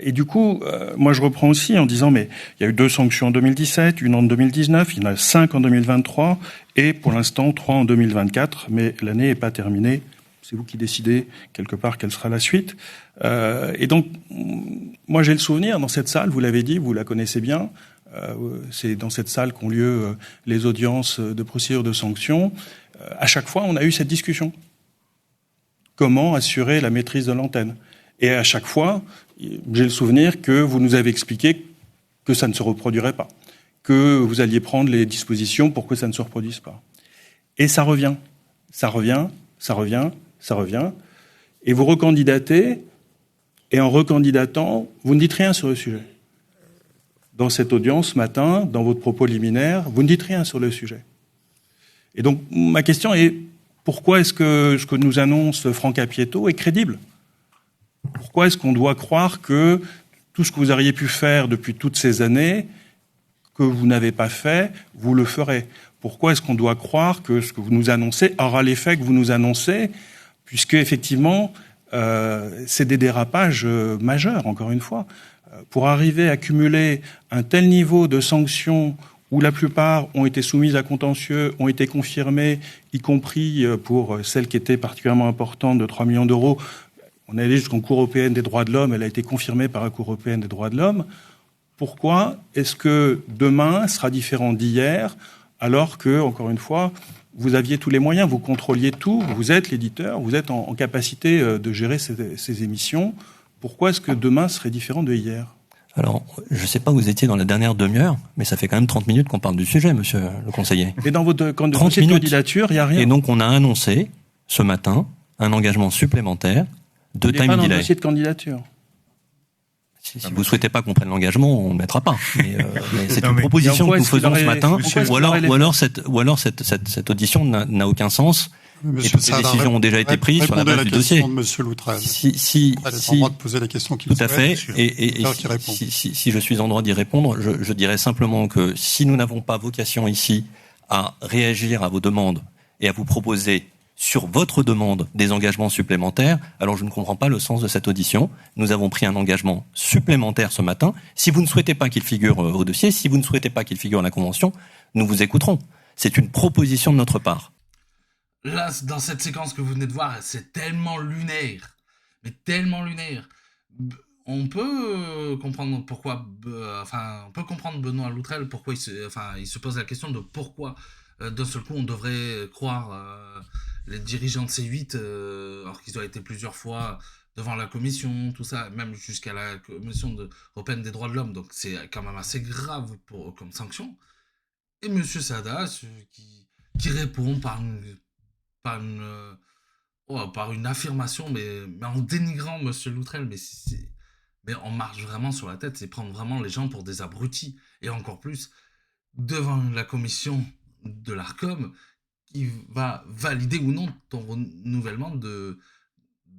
Et du coup, moi je reprends aussi en disant, mais il y a eu 2 sanctions en 2017, une en 2019, il y en a 5 en 2023, et pour l'instant 3 en 2024, mais l'année n'est pas terminée. C'est vous qui décidez quelque part quelle sera la suite. Et donc, moi j'ai le souvenir, dans cette salle, vous l'avez dit, vous la connaissez bien, c'est dans cette salle qu'ont lieu les audiences de procédure de sanctions. À chaque fois, on a eu cette discussion. Comment assurer la maîtrise de l'antenne ? Et à chaque fois, j'ai le souvenir que vous nous avez expliqué que ça ne se reproduirait pas, que vous alliez prendre les dispositions pour que ça ne se reproduise pas. Et ça revient. Et vous recandidatez, et en recandidatant, vous ne dites rien sur le sujet. dans cette audience ce matin, dans votre propos liminaire, vous ne dites rien sur le sujet. Et donc, ma question est, pourquoi est-ce que ce que nous annonce Franck Apieto est crédible ? Pourquoi est-ce qu'on doit croire que tout ce que vous auriez pu faire depuis toutes ces années, que vous n'avez pas fait, vous le ferez ? Pourquoi est-ce qu'on doit croire que ce que vous nous annoncez aura l'effet que vous nous annoncez ? Puisque, effectivement, c'est des dérapages majeurs, encore une fois. Pour arriver à cumuler un tel niveau de sanctions où la plupart ont été soumises à contentieux, ont été confirmées, y compris pour celle qui était particulièrement importante de 3 millions d'euros. On est allé jusqu'en Cour européenne des droits de l'homme, elle a été confirmée par la Cour européenne des droits de l'homme. Pourquoi est-ce que demain sera différent d'hier, alors que, encore une fois, vous aviez tous les moyens, vous contrôliez tout, vous êtes l'éditeur, vous êtes en capacité de gérer ces émissions. Pourquoi est-ce que demain serait différent de hier ? Alors, je ne sais pas où vous étiez dans la dernière demi-heure, mais ça fait quand même 30 minutes qu'on parle du sujet, monsieur le conseiller. Et dans votre dossier de candidature, il n'y a rien. Et donc, on a annoncé, ce matin, un engagement supplémentaire de time delay. Il n'est pas dans le dossier de candidature. Si vous ne souhaitez pas qu'on prenne l'engagement, on ne le mettra pas. Mais c'est une proposition que nous faisons ce matin, ou alors cette audition n'a aucun sens. Et toutes les décisions ont déjà été prises sur la base du dossier. Monsieur Loutrel. Si, en droit de poser la question qu'il tout à fait. Et si je suis en droit d'y répondre, je dirais simplement que si nous n'avons pas vocation ici à réagir à vos demandes et à vous proposer sur votre demande des engagements supplémentaires, alors je ne comprends pas le sens de cette audition. Nous avons pris un engagement supplémentaire ce matin. Si vous ne souhaitez pas qu'il figure au dossier, si vous ne souhaitez pas qu'il figure à la Convention, nous vous écouterons. C'est une proposition de notre part. Là, dans cette séquence que vous venez de voir, c'est tellement lunaire. Mais tellement lunaire. On peut comprendre pourquoi... on peut comprendre Benoît Loutrel, pourquoi il se pose la question de pourquoi, d'un seul coup, on devrait croire les dirigeants de C8, alors qu'ils ont été plusieurs fois devant la commission, tout ça, même jusqu'à la commission européenne des droits de l'homme. Donc c'est quand même assez grave comme sanction. Et M. Sada, qui répond par une affirmation, mais en dénigrant M. Loutrel, mais on marche vraiment sur la tête, c'est prendre vraiment les gens pour des abrutis, et encore plus devant la commission de l'ARCOM qui va valider ou non ton renouvellement de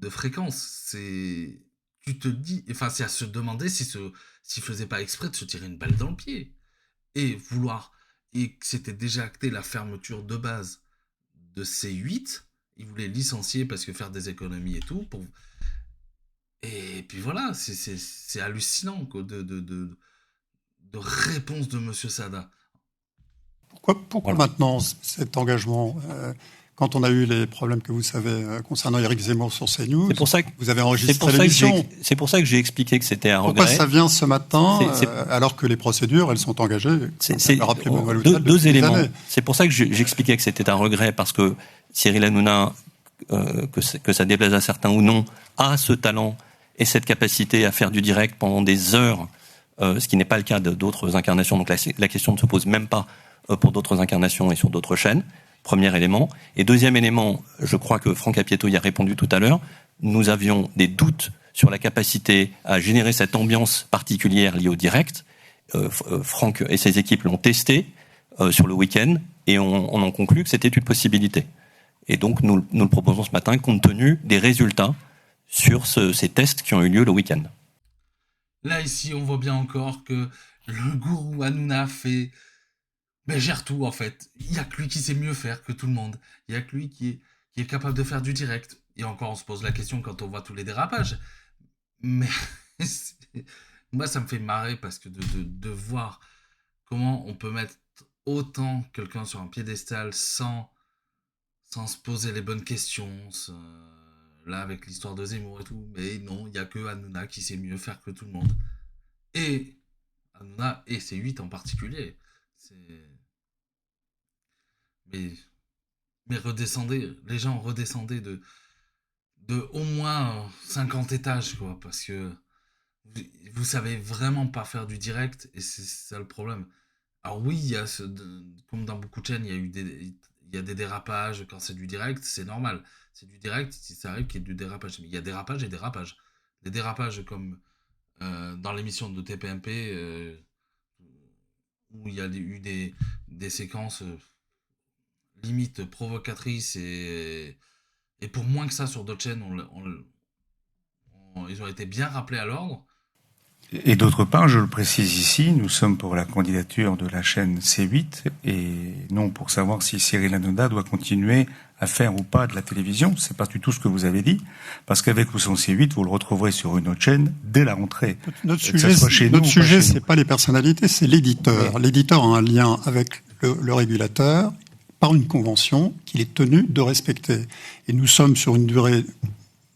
fréquence. Tu te dis, c'est à se demander s'il faisait pas exprès de se tirer une balle dans le pied et que c'était déjà acté la fermeture de base de C8, ils voulaient licencier parce que faire des économies et tout. Et puis voilà, c'est hallucinant quoi, de réponse de M. Sada. Pourquoi maintenant cet engagement quand on a eu les problèmes que vous savez concernant Éric Zemmour sur CNews, c'est pour ça que vous avez enregistré l'émission. C'est pour ça que j'ai expliqué que c'était un regret. Pourquoi ça vient ce matin alors que les procédures, elles sont engagées deux éléments. C'est pour ça que j'expliquais que c'était un regret, parce que Cyril Hanouna, que ça déplaise à certains ou non, a ce talent et cette capacité à faire du direct pendant des heures, ce qui n'est pas le cas d'autres incarnations. Donc la question ne se pose même pas pour d'autres incarnations et sur d'autres chaînes. Premier élément. Et deuxième élément, je crois que Franck Apieto y a répondu tout à l'heure, nous avions des doutes sur la capacité à générer cette ambiance particulière liée au direct. Franck et ses équipes l'ont testé sur le week-end et on en conclut que c'était une possibilité. Et donc nous le proposons ce matin compte tenu des résultats sur ces tests qui ont eu lieu le week-end. Là, ici, on voit bien encore que le gourou Hanouna gère tout, en fait. Il n'y a que lui qui sait mieux faire que tout le monde. Il n'y a que lui qui est capable de faire du direct. Et encore, on se pose la question quand on voit tous les dérapages. Mais moi, ça me fait marrer parce que de voir comment on peut mettre autant quelqu'un sur un piédestal sans se poser les bonnes questions. Là, avec l'histoire de Zemmour et tout. Mais non, il n'y a que Hanouna qui sait mieux faire que tout le monde. Et Hanouna et C8 en particulier. Mais redescendez, les gens redescendaient de au moins 50 étages, quoi, parce que vous savez vraiment pas faire du direct, et c'est ça le problème. Alors oui, il y a comme dans beaucoup de chaînes, il y a des dérapages quand c'est du direct, c'est normal. C'est du direct, si ça arrive qu'il y ait du dérapage. Mais il y a dérapage et dérapage. Des dérapages comme dans l'émission de TPMP, où il y a eu des séquences limite provocatrices et pour moins que ça sur d'autres chaînes, ils ont été bien rappelés à l'ordre. Et d'autre part, je le précise ici, nous sommes pour la candidature de la chaîne C8 et non pour savoir si Cyril Hanouna doit continuer à faire ou pas de la télévision. C'est pas du tout ce que vous avez dit, parce qu'avec ou sans C8, vous le retrouverez sur une autre chaîne dès la rentrée. Notre sujet, c'est pas les personnalités, c'est l'éditeur. Oui. L'éditeur a un lien avec le régulateur par une convention qu'il est tenu de respecter. Et nous sommes sur une durée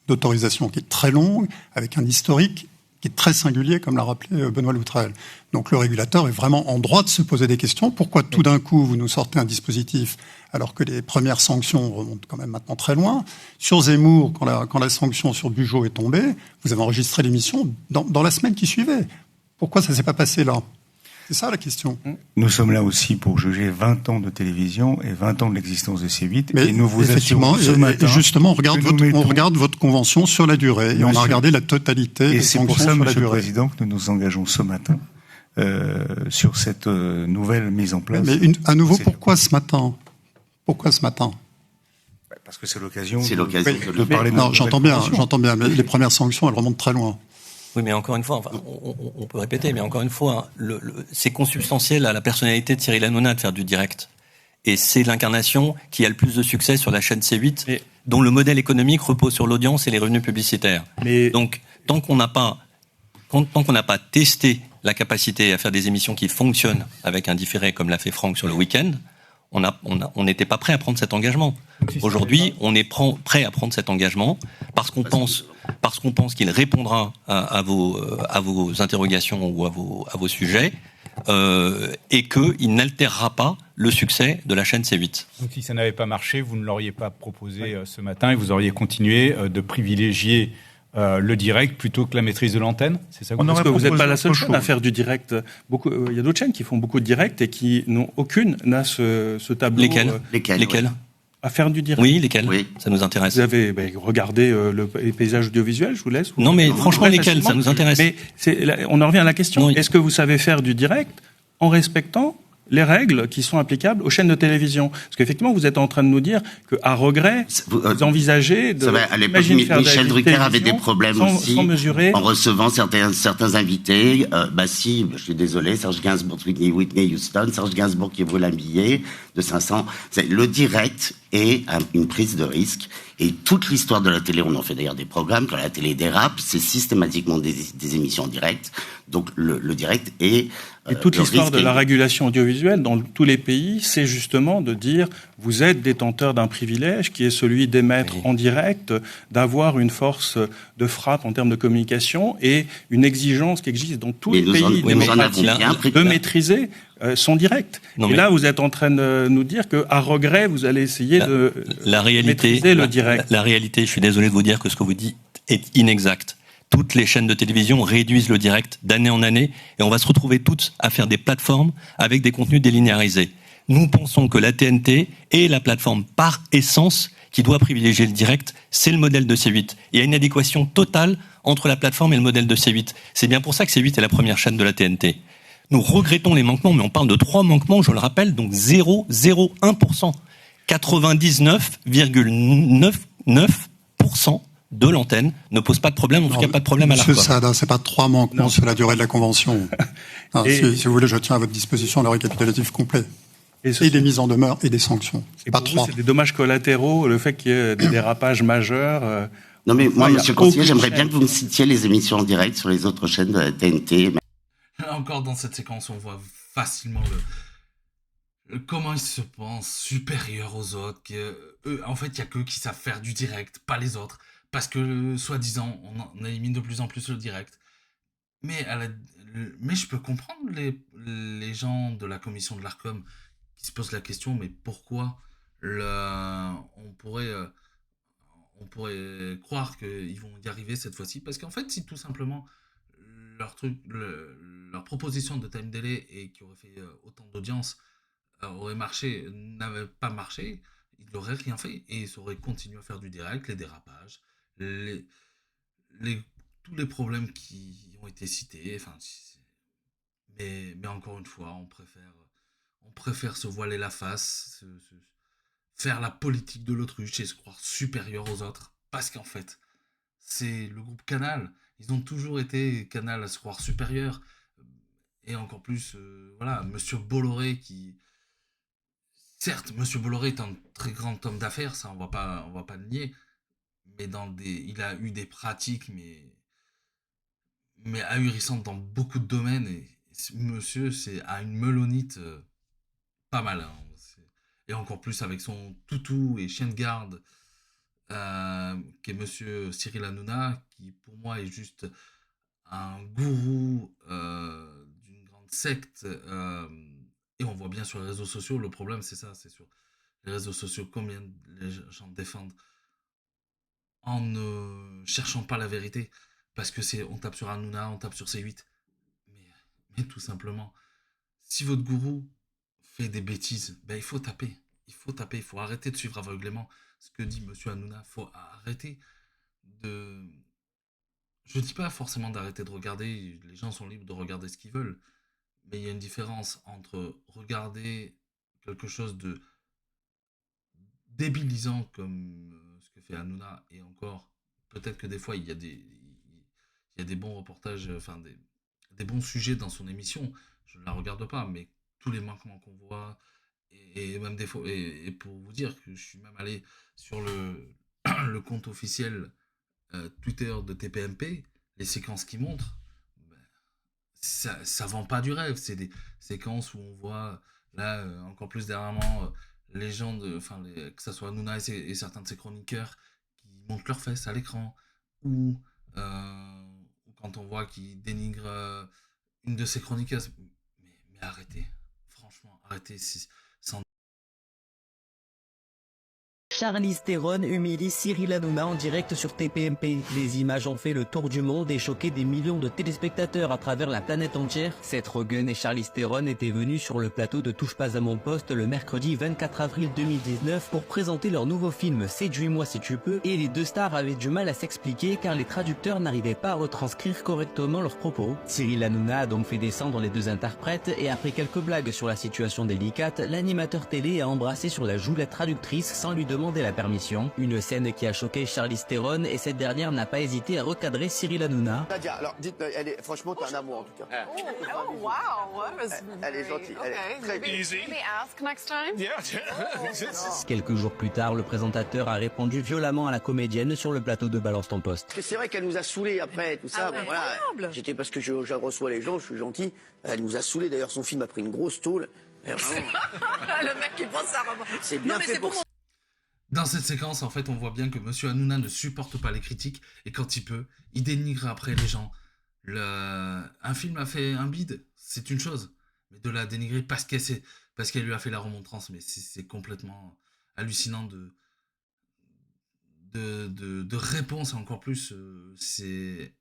d'autorisation qui est très longue, avec un historique qui est très singulier, comme l'a rappelé Benoît Loutrel. Donc le régulateur est vraiment en droit de se poser des questions. Pourquoi tout d'un coup vous nous sortez un dispositif alors que les premières sanctions remontent quand même maintenant très loin? Sur Zemmour, quand la sanction sur Bugeaud est tombée, vous avez enregistré l'émission dans la semaine qui suivait. Pourquoi ça ne s'est pas passé là? C'est ça la question. Nous sommes là aussi pour juger 20 ans de télévision et 20 ans de l'existence de C8. Mais et nous vous effectivement, ce matin, justement, on regarde votre convention sur la durée et on a regardé la totalité des sanctions sur la durée. Et c'est pour ça, Monsieur le Président, que nous nous engageons ce matin sur cette nouvelle mise en place. Mais à nouveau, pourquoi ce matin? Pourquoi ce matin? Parce que c'est l'occasion de parler de... Non, j'entends bien, mais les premières sanctions, elles remontent très loin. Oui, mais encore une fois, enfin, on peut répéter, mais encore une fois, hein, c'est consubstantiel à la personnalité de Cyril Hanouna de faire du direct. Et c'est l'incarnation qui a le plus de succès sur la chaîne C8, dont le modèle économique repose sur l'audience et les revenus publicitaires. Donc, tant qu'on n'a pas testé la capacité à faire des émissions qui fonctionnent avec un différé comme l'a fait Franck sur le week-end, on n'était pas prêt à prendre cet engagement. Aujourd'hui, on est prêt à prendre cet engagement parce qu'on pense qu'il répondra à vos interrogations ou à vos sujets et qu'il n'altérera pas le succès de la chaîne C8. Donc si ça n'avait pas marché, vous ne l'auriez pas proposé ce matin et vous auriez continué de privilégier le direct plutôt que la maîtrise de l'antenne, c'est ça? Parce que vous n'êtes pas la seule chaîne à faire du direct. Il y a d'autres chaînes qui font beaucoup de direct et qui n'ont aucune n'a ce tableau. Lesquelles à faire du direct. Oui, lesquels? Oui, ça nous intéresse. Vous avez regardé les paysages audiovisuels, je vous laisse. Non, mais franchement, lesquels? Ça nous intéresse. Mais on en revient à la question. Est-ce que vous savez faire du direct en respectant les règles qui sont applicables aux chaînes de télévision? Parce qu'effectivement, vous êtes en train de nous dire qu'à regret, vous envisagez de... À l'époque, Michel Drucker avait des problèmes aussi en recevant certains invités. Si, je suis désolé, Serge Gainsbourg, Whitney Houston, Serge Gainsbourg qui brûle un billet de 500. Le direct est une prise de risque. Et toute l'histoire de la télé, on en fait d'ailleurs des programmes, quand la télé dérape, c'est systématiquement des émissions en direct. Donc le direct est... Et toute l'histoire de la régulation audiovisuelle dans tous les pays, c'est justement de dire vous êtes détenteur d'un privilège qui est celui d'émettre en direct, d'avoir une force de frappe en termes de communication et une exigence qui existe dans tous les pays démocratiques de maîtriser son direct. Là, vous êtes en train de nous dire qu'à regret, vous allez essayer de maîtriser le direct. La réalité, je suis désolé de vous dire que ce que vous dites est inexact. Toutes les chaînes de télévision réduisent le direct d'année en année et on va se retrouver toutes à faire des plateformes avec des contenus délinéarisés. Nous pensons que la TNT est la plateforme par essence qui doit privilégier le direct. C'est le modèle de C8. Il y a une adéquation totale entre la plateforme et le modèle de C8. C'est bien pour ça que C8 est la première chaîne de la TNT. Nous regrettons les manquements, mais on parle de 3 manquements, je le rappelle, donc 0,01%. 99,99% de l'antenne ne pose pas de problème, en tout cas pas de problème à l'ARCOM. Monsieur Sada, c'est pas 3 manquements sur la durée de la convention. Si vous voulez, je tiens à votre disposition le récapitulatif complet. Et des mises en demeure et des sanctions. C'est pas 3. C'est des dommages collatéraux, le fait qu'il y ait des dérapages majeurs. Non mais moi, monsieur le conseiller, j'aimerais bien que vous me citiez les émissions en direct sur les autres chaînes de la TNT. Là encore, dans cette séquence, on voit facilement comment ils se pensent supérieurs aux autres. En fait, il n'y a qu'eux qui savent faire du direct, pas les autres. Parce que, soi-disant, on élimine de plus en plus le direct. Mais je peux comprendre les gens de la commission de l'ARCOM qui se posent la question, mais pourquoi on pourrait croire qu'ils vont y arriver cette fois-ci? Parce qu'en fait, si tout simplement leur proposition de time delay et qui aurait fait autant d'audience n'avait pas marché, ils n'auraient rien fait et ils auraient continué à faire du direct, les dérapages, tous les problèmes qui ont été cités. Mais encore une fois, on préfère se voiler la face, faire la politique de l'autruche et se croire supérieur aux autres. Parce qu'en fait, c'est le groupe Canal. Ils ont toujours été Canal à se croire supérieur. Et encore plus, voilà, Monsieur Bolloré qui... Certes, Monsieur Bolloré est un très grand homme d'affaires, ça on va pas le nier. Mais il a eu des pratiques, mais ahurissantes dans beaucoup de domaines. Et monsieur, a une melonite pas mal. Hein. Et encore plus avec son toutou et chien de garde, qui est monsieur Cyril Hanouna, qui pour moi est juste un gourou d'une grande secte. Et on voit bien sur les réseaux sociaux, le problème c'est ça, c'est sur les réseaux sociaux, combien les gens défendent en ne cherchant pas la vérité. Parce que on tape sur Hanouna, on tape sur C8. Mais tout simplement, si votre gourou fait des bêtises, ben il faut taper. Il faut arrêter de suivre aveuglément ce que dit monsieur Hanouna. Il faut arrêter de... Je dis pas forcément d'arrêter de regarder, les gens sont libres de regarder ce qu'ils veulent. Mais il y a une différence entre regarder quelque chose de débilisant comme ce que fait Hanouna, et encore, peut-être que des fois il y a des bons reportages, enfin des bons sujets dans son émission, je ne la regarde pas, mais tous les manquements qu'on voit, et même des fois, et pour vous dire que je suis même allé sur le compte officiel Twitter de TPMP, les séquences qu'ils montrent, ça vend pas du rêve. C'est des séquences où on voit, là, encore plus dernièrement, les gens, que ce soit Hanouna et certains de ses chroniqueurs, qui montrent leurs fesses à l'écran, ou quand on voit qu'ils dénigrent une de ses chroniqueuses. Mais arrêtez, franchement, arrêtez. Charlize Theron humilie Cyril Hanouna en direct sur TPMP. Les images ont fait le tour du monde et choqué des millions de téléspectateurs à travers la planète entière. Seth Rogen et Charlize Theron étaient venus sur le plateau de Touche pas à mon poste le mercredi 24 avril 2019 pour présenter leur nouveau film Séduis-moi si tu peux, et les deux stars avaient du mal à s'expliquer car les traducteurs n'arrivaient pas à retranscrire correctement leurs propos. Cyril Hanouna a donc fait descendre les deux interprètes et après quelques blagues sur la situation délicate, l'animateur télé a embrassé sur la joue la traductrice sans lui demander la permission. Une scène qui a choqué Charlize Theron, et cette dernière n'a pas hésité à recadrer Cyril Hanouna. Nadia, alors dites, franchement, t'es un amour en tout cas. Oh wow, elle est gentille, elle est très easy. Maybe ask next time. Yeah. Quelques jours plus tard, le présentateur a répondu violemment à la comédienne sur le plateau de Balance ton poste. Parce que c'est vrai qu'elle nous a saoulés après tout ça. Ouais. Voilà. J'étais parce que je reçois les gens, je suis gentil. Elle nous a saoulés. D'ailleurs, son film a pris une grosse tôle. Le mec qui pense ça. C'est bien fait pour ça. Dans cette séquence, en fait, on voit bien que monsieur Hanouna ne supporte pas les critiques, et quand il peut, il dénigre après les gens. Un film a fait un bide, c'est une chose, mais de la dénigrer parce qu'elle lui a fait la remontrance, mais c'est complètement hallucinant de réponse, encore plus, c'est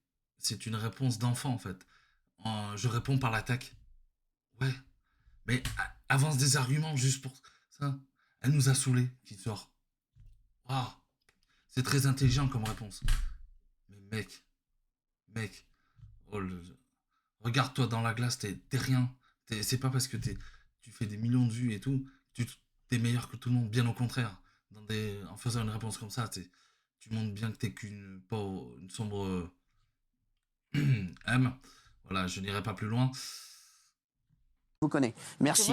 une réponse d'enfant, en fait. Je réponds par l'attaque. Ouais, mais avance des arguments juste pour ça. Elle nous a saoulés, qui sort. Waouh, c'est très intelligent comme réponse. Mais mec, regarde-toi dans la glace, t'es rien. C'est pas parce que tu fais des millions de vues et tout, t'es meilleur que tout le monde. Bien au contraire, en faisant une réponse comme ça, tu montres bien que t'es qu'une sombre M. Voilà, je n'irai pas plus loin. Vous connaissez. Merci.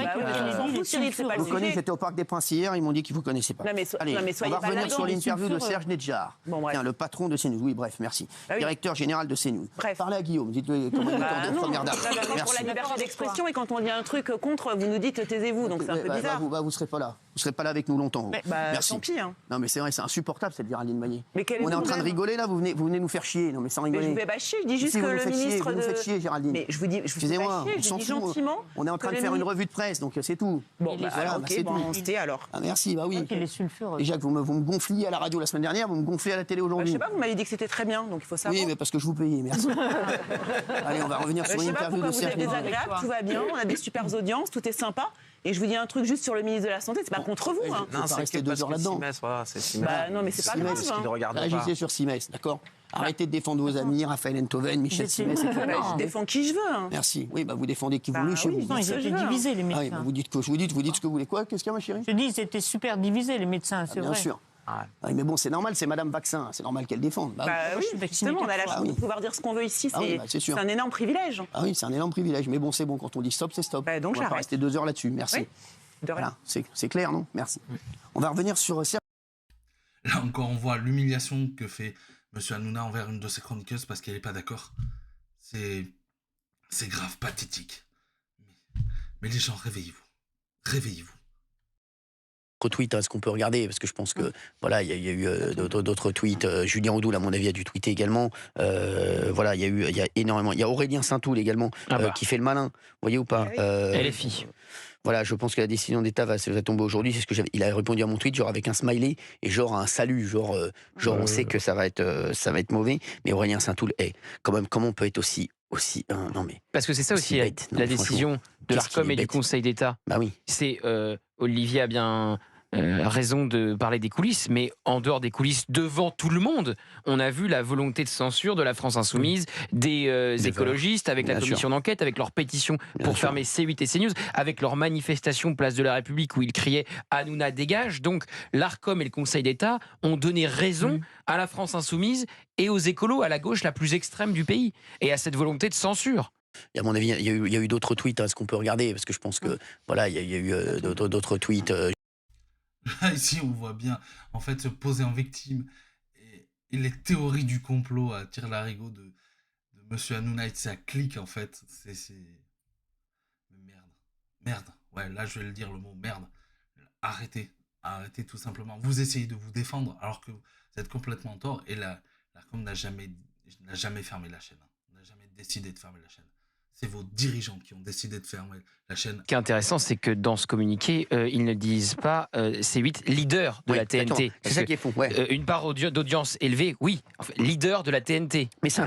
Vous connaissez, j'étais au Parc des Princes hier, ils m'ont dit qu'ils vous connaissaient pas. Allez, on va revenir sur l'interview de Serge Nedjar, le patron de CNews. Oui, bref, merci. Directeur général de CNews. Parlez à Guillaume, dites-le comme de première dame. Pour la liberté d'expression, et quand on dit un truc contre, vous nous dites taisez-vous, donc c'est un peu bizarre. Vous serez pas là. Vous serez pas là avec nous longtemps. Merci. Tant pis. Non, mais c'est vrai, c'est insupportable cette Géraldine Maillet. On est en train de rigoler là, vous venez nous faire chier. Non, mais sans rigoler. Mais je vous fais pas chier, je dis juste que le ministre de... Vous faites chier, Géraldine. Mais je vous dis, excusez-moi, on s'en fout. Gentiment. On est en train de faire une revue de presse, donc c'est tout. Bon, ok, on se tait alors. Ah, merci, bah oui. Déjà que vous me gonfliez à la radio la semaine dernière, vous me gonflez à la télé aujourd'hui. Je sais pas, vous m'avez dit que c'était très bien, donc il faut savoir. Oui, mais parce que je vous payais, merci. Allez, on va revenir sur l'interview de Serge Nedjar. Tout va bien, on a des super audiences, tout est sympa. Et je vous dis un truc juste sur le ministre de la Santé, c'est pas contre vous. Hein. Non, c'est rester 2 heures là-dedans. Non, mais c'est pas grave. Parce qu'il ne regarde pas. Réagissez sur Simès, d'accord. Arrêtez de défendre vos amis, Raphaël Enthoven, Michel Simès. Je défends qui je veux. Hein. Merci. Oui, vous défendez qui vous voulez chez vous. Non, ils étaient divisés, les médecins. Vous dites ce que vous voulez. Quoi? Qu'est-ce qu'il y a, ma chérie? Je dis, ils étaient super divisés, les médecins, c'est vrai. Bien sûr. Mais bon, c'est normal, c'est Madame Vaccin, c'est normal qu'elle défende. Oui, justement, on a la chance de pouvoir dire ce qu'on veut ici, c'est un énorme privilège. Ah oui, c'est un énorme privilège, mais bon, c'est bon, quand on dit stop, c'est stop. Donc on va pas rester 2 heures là-dessus, merci. Oui, de rien. Voilà, c'est clair, non? Merci. On va revenir sur... Là encore, on voit l'humiliation que fait M. Hanouna envers une de ses chroniqueuses parce qu'elle n'est pas d'accord. C'est grave, pathétique. Mais les gens, réveillez-vous. Réveillez-vous. Tweet, ce qu'on peut regarder, parce que je pense que voilà, il y a eu d'autres tweets. Julien Audoul, à mon avis, a dû tweeter également. Voilà, il y a énormément. Il y a Aurélien Saint-Toul également qui fait le malin. Vous voyez ou pas? LFI. Voilà, je pense que la décision d'État va tomber aujourd'hui. C'est ce que il a répondu à mon tweet, genre avec un smiley et genre un salut, genre on sait que ça va être mauvais. Mais Aurélien Saint-Toul, quand même, comment on peut être aussi non mais parce que c'est ça aussi la décision de l'Arcom et du Conseil d'État. Bah oui. C'est Olivier a bien raison de parler des coulisses, mais en dehors des coulisses, devant tout le monde, on a vu la volonté de censure de la France Insoumise, des écologistes, avec la commission d'enquête, avec leur pétition pour fermer C8 et CNews, avec leur manifestation Place de la République où ils criaient « Hanouna dégage ». Donc l'Arcom et le Conseil d'État ont donné raison à la France Insoumise et aux écolos, à la gauche la plus extrême du pays, et à cette volonté de censure. Et à mon avis, il y a eu d'autres tweets, ce qu'on peut regarder, parce que je pense que voilà, il y a eu d'autres tweets. Là, ici, on voit bien, en fait, se poser en victime et les théories du complot à tire-larigot de M. Hanouna et de sa clique, en fait. C'est... Merde. Ouais, là, je vais le dire, le mot merde. Arrêtez tout simplement. Vous essayez de vous défendre alors que vous êtes complètement en tort. Et l'Arcom n'a jamais fermé la chaîne. N'a jamais décidé de fermer la chaîne. C'est vos dirigeants qui ont décidé de fermer la chaîne. Ce qui est intéressant, c'est que dans ce communiqué, ils ne disent pas C8 leader de la TNT. C'est ça qui est fou. Ouais. Une part d'audience élevée, oui. Enfin, leader de la TNT. Mais c'est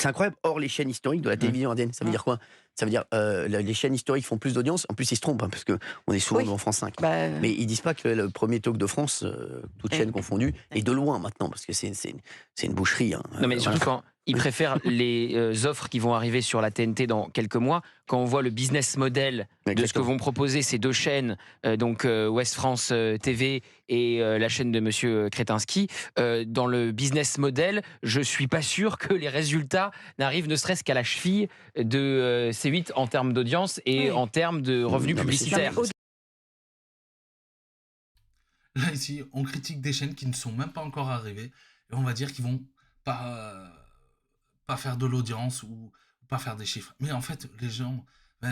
incroyable. Or, les chaînes historiques de la télévision indienne, ça veut dire quoi? Ça veut dire les chaînes historiques font plus d'audience. En plus, ils se trompent, parce qu'on est souvent devant France 5. Mais ils disent pas que le premier talk de France, toutes chaînes confondues, est de loin maintenant, parce que c'est une boucherie. Non, mais surtout quand ils préfèrent les offres qui vont arriver sur la TNT dans quelques mois, quand on voit le business model de ce que vont proposer ces deux chaînes, donc Ouest France TV et la chaîne de Monsieur Kretinsky, dans le business model, je suis pas sûr que les résultats n'arrivent ne serait-ce qu'à la cheville de C8 en termes d'audience et en termes de revenus publicitaires. Là, ici, on critique des chaînes qui ne sont même pas encore arrivées et on va dire qu'ils vont pas faire de l'audience ou pas faire des chiffres. Mais en fait, les gens,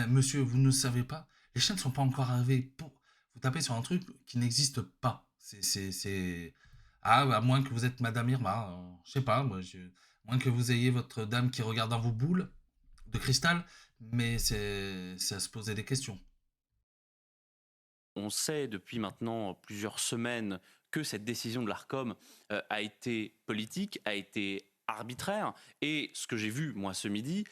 monsieur, vous ne savez pas, les chaînes ne sont pas encore arrivées. Vous tapez sur un truc qui n'existe pas. À moins que vous êtes Madame Irma, je sais pas, moins que vous ayez votre dame qui regarde dans vos boules de cristal, mais c'est à se poser des questions. On sait depuis maintenant plusieurs semaines que cette décision de l'Arcom a été politique, a été arbitraire, et ce que j'ai vu moi ce midi,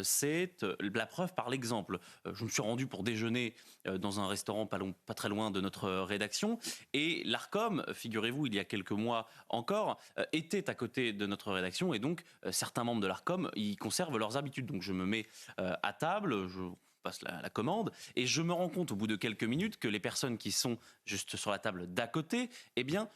c'est la preuve par l'exemple. Je me suis rendu pour déjeuner dans un restaurant pas très loin de notre rédaction, et l'Arcom, figurez-vous, il y a quelques mois encore, était à côté de notre rédaction, et donc certains membres de l'Arcom, ils conservent leurs habitudes. Donc je me mets à table, je passe la commande, et je me rends compte au bout de quelques minutes que les personnes qui sont juste sur la table d'à côté,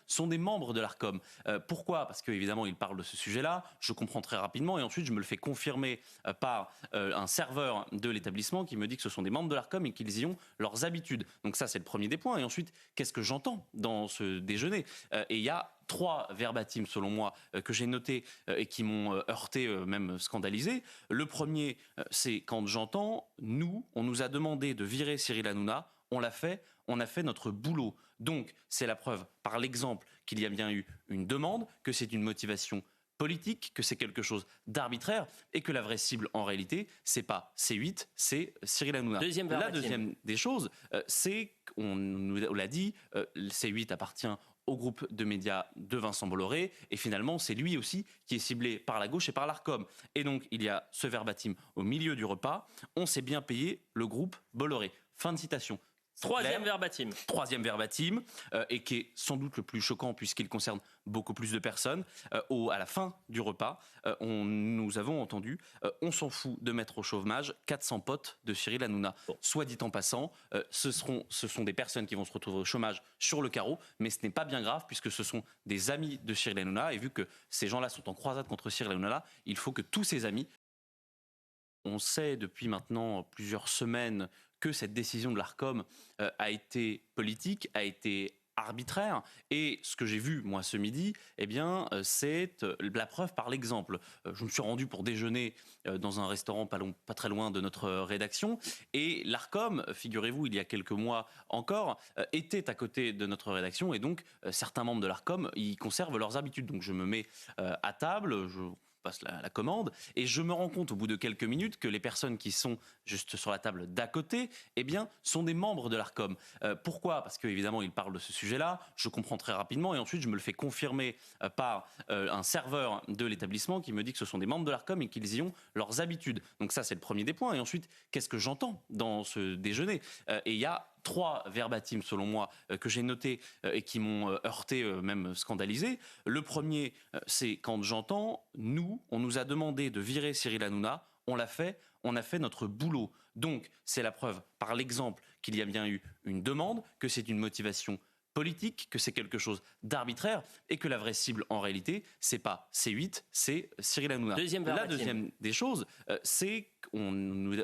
sont des membres de l'Arcom. Pourquoi? Parce qu'évidemment, ils parlent de ce sujet-là, je comprends très rapidement, et ensuite je me le fais confirmer par un serveur de l'établissement qui me dit que ce sont des membres de l'Arcom et qu'ils y ont leurs habitudes. Donc ça, c'est le premier des points. Et ensuite, qu'est-ce que j'entends dans ce déjeuner? Et il y a 3 verbatims, selon moi, que j'ai notés et qui m'ont heurté, même scandalisé. Le premier, c'est quand j'entends « nous, on nous a demandé de virer Cyril Hanouna, on l'a fait, on a fait notre boulot ». Donc, c'est la preuve, par l'exemple, qu'il y a bien eu une demande, que c'est une motivation politique, que c'est quelque chose d'arbitraire et que la vraie cible, en réalité, c'est pas C8, c'est Cyril Hanouna. La deuxième des choses, c'est, on nous l'a dit, C8 appartient au groupe de médias de Vincent Bolloré, et finalement, c'est lui aussi qui est ciblé par la gauche et par l'Arcom. Et donc, il y a ce verbatim au milieu du repas, on s'est bien payé le groupe Bolloré. Fin de citation. Troisième verbatim, et qui est sans doute le plus choquant puisqu'il concerne beaucoup plus de personnes. À la fin du repas, nous avons entendu on s'en fout de mettre au chômage 400 potes de Cyril Hanouna. Soit dit en passant, ce sont des personnes qui vont se retrouver au chômage sur le carreau, mais ce n'est pas bien grave puisque ce sont des amis de Cyril Hanouna, et vu que ces gens-là sont en croisade contre Cyril Hanouna, il faut que tous ces amis... On sait depuis maintenant plusieurs semaines que cette décision de l'Arcom a été politique, a été arbitraire, et ce que j'ai vu moi ce midi, c'est la preuve par l'exemple. Je me suis rendu pour déjeuner dans un restaurant pas très loin de notre rédaction, et l'Arcom, figurez-vous, il y a quelques mois encore, était à côté de notre rédaction, et donc certains membres de l'Arcom y conservent leurs habitudes. Donc je me mets à table, je passe la commande, et je me rends compte au bout de quelques minutes que les personnes qui sont juste sur la table d'à côté, sont des membres de l'Arcom. Pourquoi ? Parce qu'évidemment, ils parlent de ce sujet-là, je comprends très rapidement, et ensuite je me le fais confirmer par un serveur de l'établissement qui me dit que ce sont des membres de l'Arcom et qu'ils y ont leurs habitudes. Donc ça, c'est le premier des points. Et ensuite, qu'est-ce que j'entends dans ce déjeuner ? Et il y a 3 verbatims, selon moi, que j'ai notés et qui m'ont heurté, même scandalisé. Le premier, c'est quand j'entends « nous, on nous a demandé de virer Cyril Hanouna, on l'a fait, on a fait notre boulot ». Donc, c'est la preuve, par l'exemple, qu'il y a bien eu une demande, que c'est une motivation politique, que c'est quelque chose d'arbitraire, et que la vraie cible, en réalité, c'est pas C8, c'est Cyril Hanouna. La deuxième des choses, c'est, on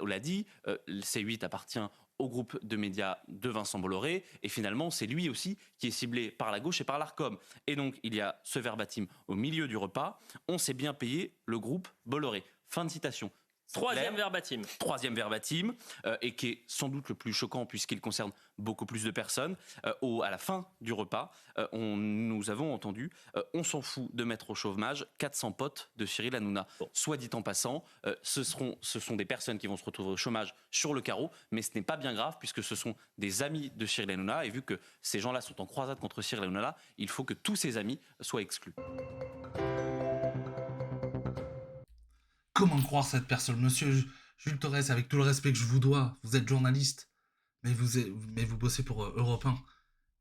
l'a dit, C8 appartient au groupe de médias de Vincent Bolloré, et finalement c'est lui aussi qui est ciblé par la gauche et par l'Arcom. Et donc il y a ce verbatim au milieu du repas, on s'est bien payé le groupe Bolloré. Fin de citation. Troisième verbatim, et qui est sans doute le plus choquant puisqu'il concerne beaucoup plus de personnes. À la fin du repas, nous avons entendu on s'en fout de mettre au chômage 400 potes de Cyril Hanouna. Soit dit en passant, ce sont des personnes qui vont se retrouver au chômage sur le carreau, mais ce n'est pas bien grave puisque ce sont des amis de Cyril Hanouna, et vu que ces gens-là sont en croisade contre Cyril Hanouna, il faut que tous ces amis soient exclus. Comment croire cette personne, monsieur Jules Torres, avec tout le respect que je vous dois, vous êtes journaliste, mais vous bossez pour Europe 1,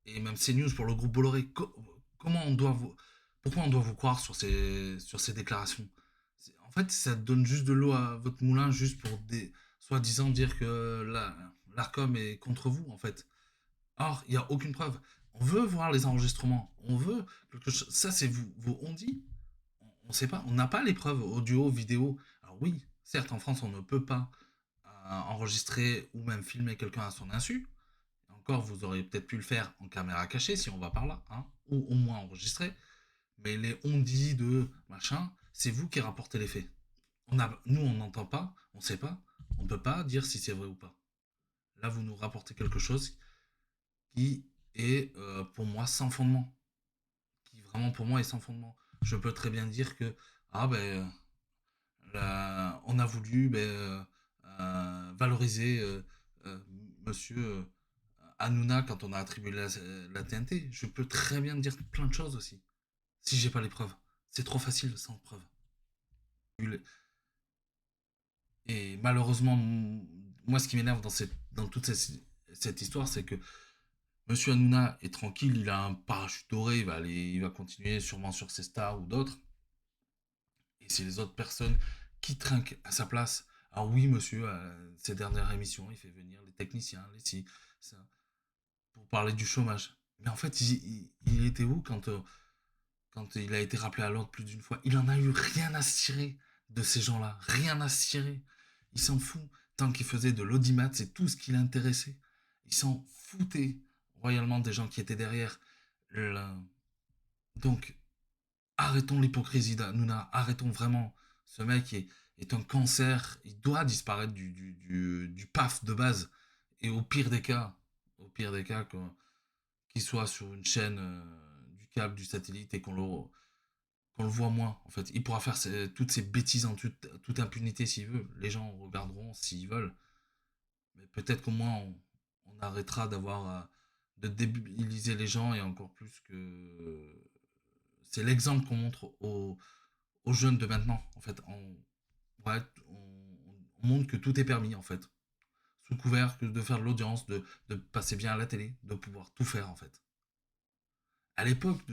et même CNews pour le groupe Bolloré. Pourquoi on doit vous croire sur ces déclarations ? En fait, ça donne juste de l'eau à votre moulin, juste pour soi-disant dire que l'Arcom est contre vous, en fait. Or, il n'y a aucune preuve. On veut voir les enregistrements, on veut... Ça, c'est vous on dit. On sait pas, on n'a pas les preuves audio, vidéo. Alors oui, certes, en France, on ne peut pas enregistrer ou même filmer quelqu'un à son insu. Encore, vous auriez peut-être pu le faire en caméra cachée, si on va par là, hein, ou au moins enregistrer. Mais les on-dit de machin, c'est vous qui rapportez les faits. Nous, on n'entend pas, on ne sait pas, on ne peut pas dire si c'est vrai ou pas. Là, vous nous rapportez quelque chose qui est, pour moi, sans fondement. Qui, vraiment, pour moi, est sans fondement. Je peux très bien dire que on a voulu valoriser monsieur Hanouna quand on a attribué la TNT. Je peux très bien dire plein de choses aussi, si j'ai pas les preuves. C'est trop facile sans preuves. Et malheureusement, moi, ce qui m'énerve dans toute cette histoire, c'est que monsieur Hanouna est tranquille, il a un parachute doré, il va continuer sûrement sur ses stars ou d'autres. Et c'est les autres personnes qui trinquent à sa place. Alors oui, monsieur, ces dernières émissions, il fait venir les techniciens, ça, pour parler du chômage. Mais en fait, il était où quand il a été rappelé à l'ordre plus d'une fois ? Il en a eu rien à se tirer de ces gens-là. Rien à se tirer. Il s'en fout. Tant qu'il faisait de l'audimat, c'est tout ce qui l'intéressait. Il s'en foutait royalement des gens qui étaient derrière. Donc, arrêtons l'hypocrisie d'Hanouna, arrêtons vraiment. Ce mec est un cancer, il doit disparaître du PAF de base. Et au pire des cas, qu'il soit sur une chaîne du câble, du satellite, et qu'on le voit moins, en fait. Il pourra faire toutes ces bêtises en toute impunité s'il veut. Les gens regarderont s'ils veulent. Mais peut-être qu'au moins, on arrêtera de débiliser les gens, et encore plus que... C'est l'exemple qu'on montre aux jeunes de maintenant, en fait. On montre que tout est permis, en fait. sous couvert de faire de l'audience, de passer bien à la télé, de pouvoir tout faire en fait. À l'époque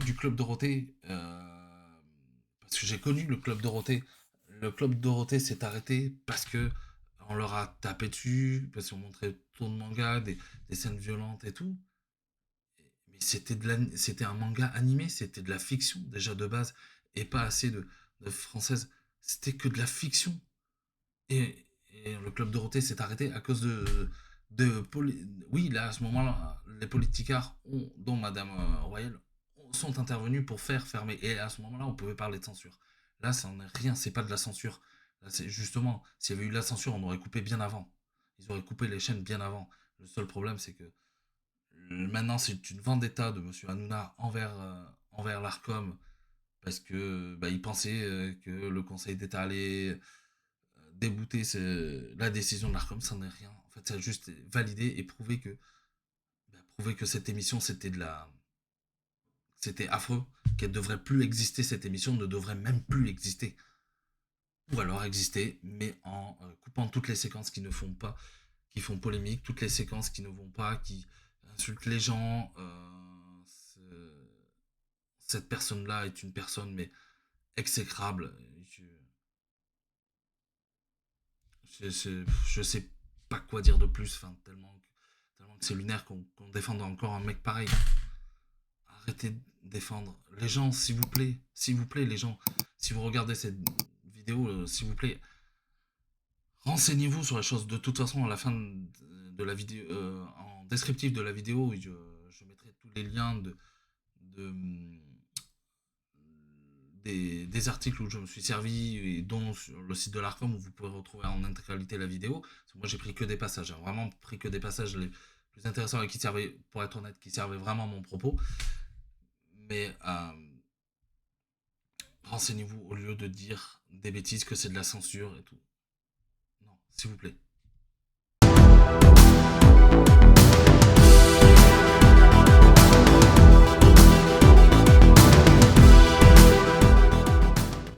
du Club Dorothée, parce que j'ai connu le Club Dorothée s'est arrêté parce que on leur a tapé dessus, parce qu'on montrait trop de mangas, des scènes violentes et tout. Mais c'était un manga animé, c'était de la fiction déjà de base, et pas assez de française. C'était que de la fiction. Et le Club Dorothée s'est arrêté à cause oui, là, à ce moment-là, les politicards, dont Madame Royal, sont intervenus pour faire fermer. Et à ce moment-là, on pouvait parler de censure. Là, ça n'en est rien, c'est pas de la censure. Là, c'est justement, s'il y avait eu de la censure, on aurait coupé bien avant. Ils auraient coupé les chaînes bien avant. Le seul problème, c'est que maintenant, c'est une vendetta de M. Hanouna envers l'Arcom, parce que il pensait que le Conseil d'État allait débouter la décision de l'Arcom. Ça n'est rien. En fait, ça a juste validé et prouvé que cette émission, c'était affreux, qu'elle devrait plus exister, cette émission ne devrait même plus exister. Ou alors exister, mais en coupant toutes les séquences qui ne font pas, qui font polémique, toutes les séquences qui ne vont pas, qui insultent les gens. Cette personne-là est une personne, mais exécrable. Je sais pas quoi dire de plus, enfin, tellement que c'est lunaire qu'on défende encore un mec pareil. Arrêtez de défendre les gens, s'il vous plaît, les gens. Si vous regardez cette vidéo, s'il vous plaît, renseignez-vous sur les choses. De toute façon, à la fin de la vidéo, en descriptif de la vidéo, je mettrai tous les liens des articles où je me suis servi, et dont sur le site de l'Arcom, où vous pouvez retrouver en intégralité la vidéo. Parce que moi, j'ai pris que des passages, vraiment pris que des passages les plus intéressants et qui servaient, pour être honnête, qui servaient vraiment mon propos. Mais renseignez-vous au lieu de dire des bêtises, que c'est de la censure et tout. Non, s'il vous plaît.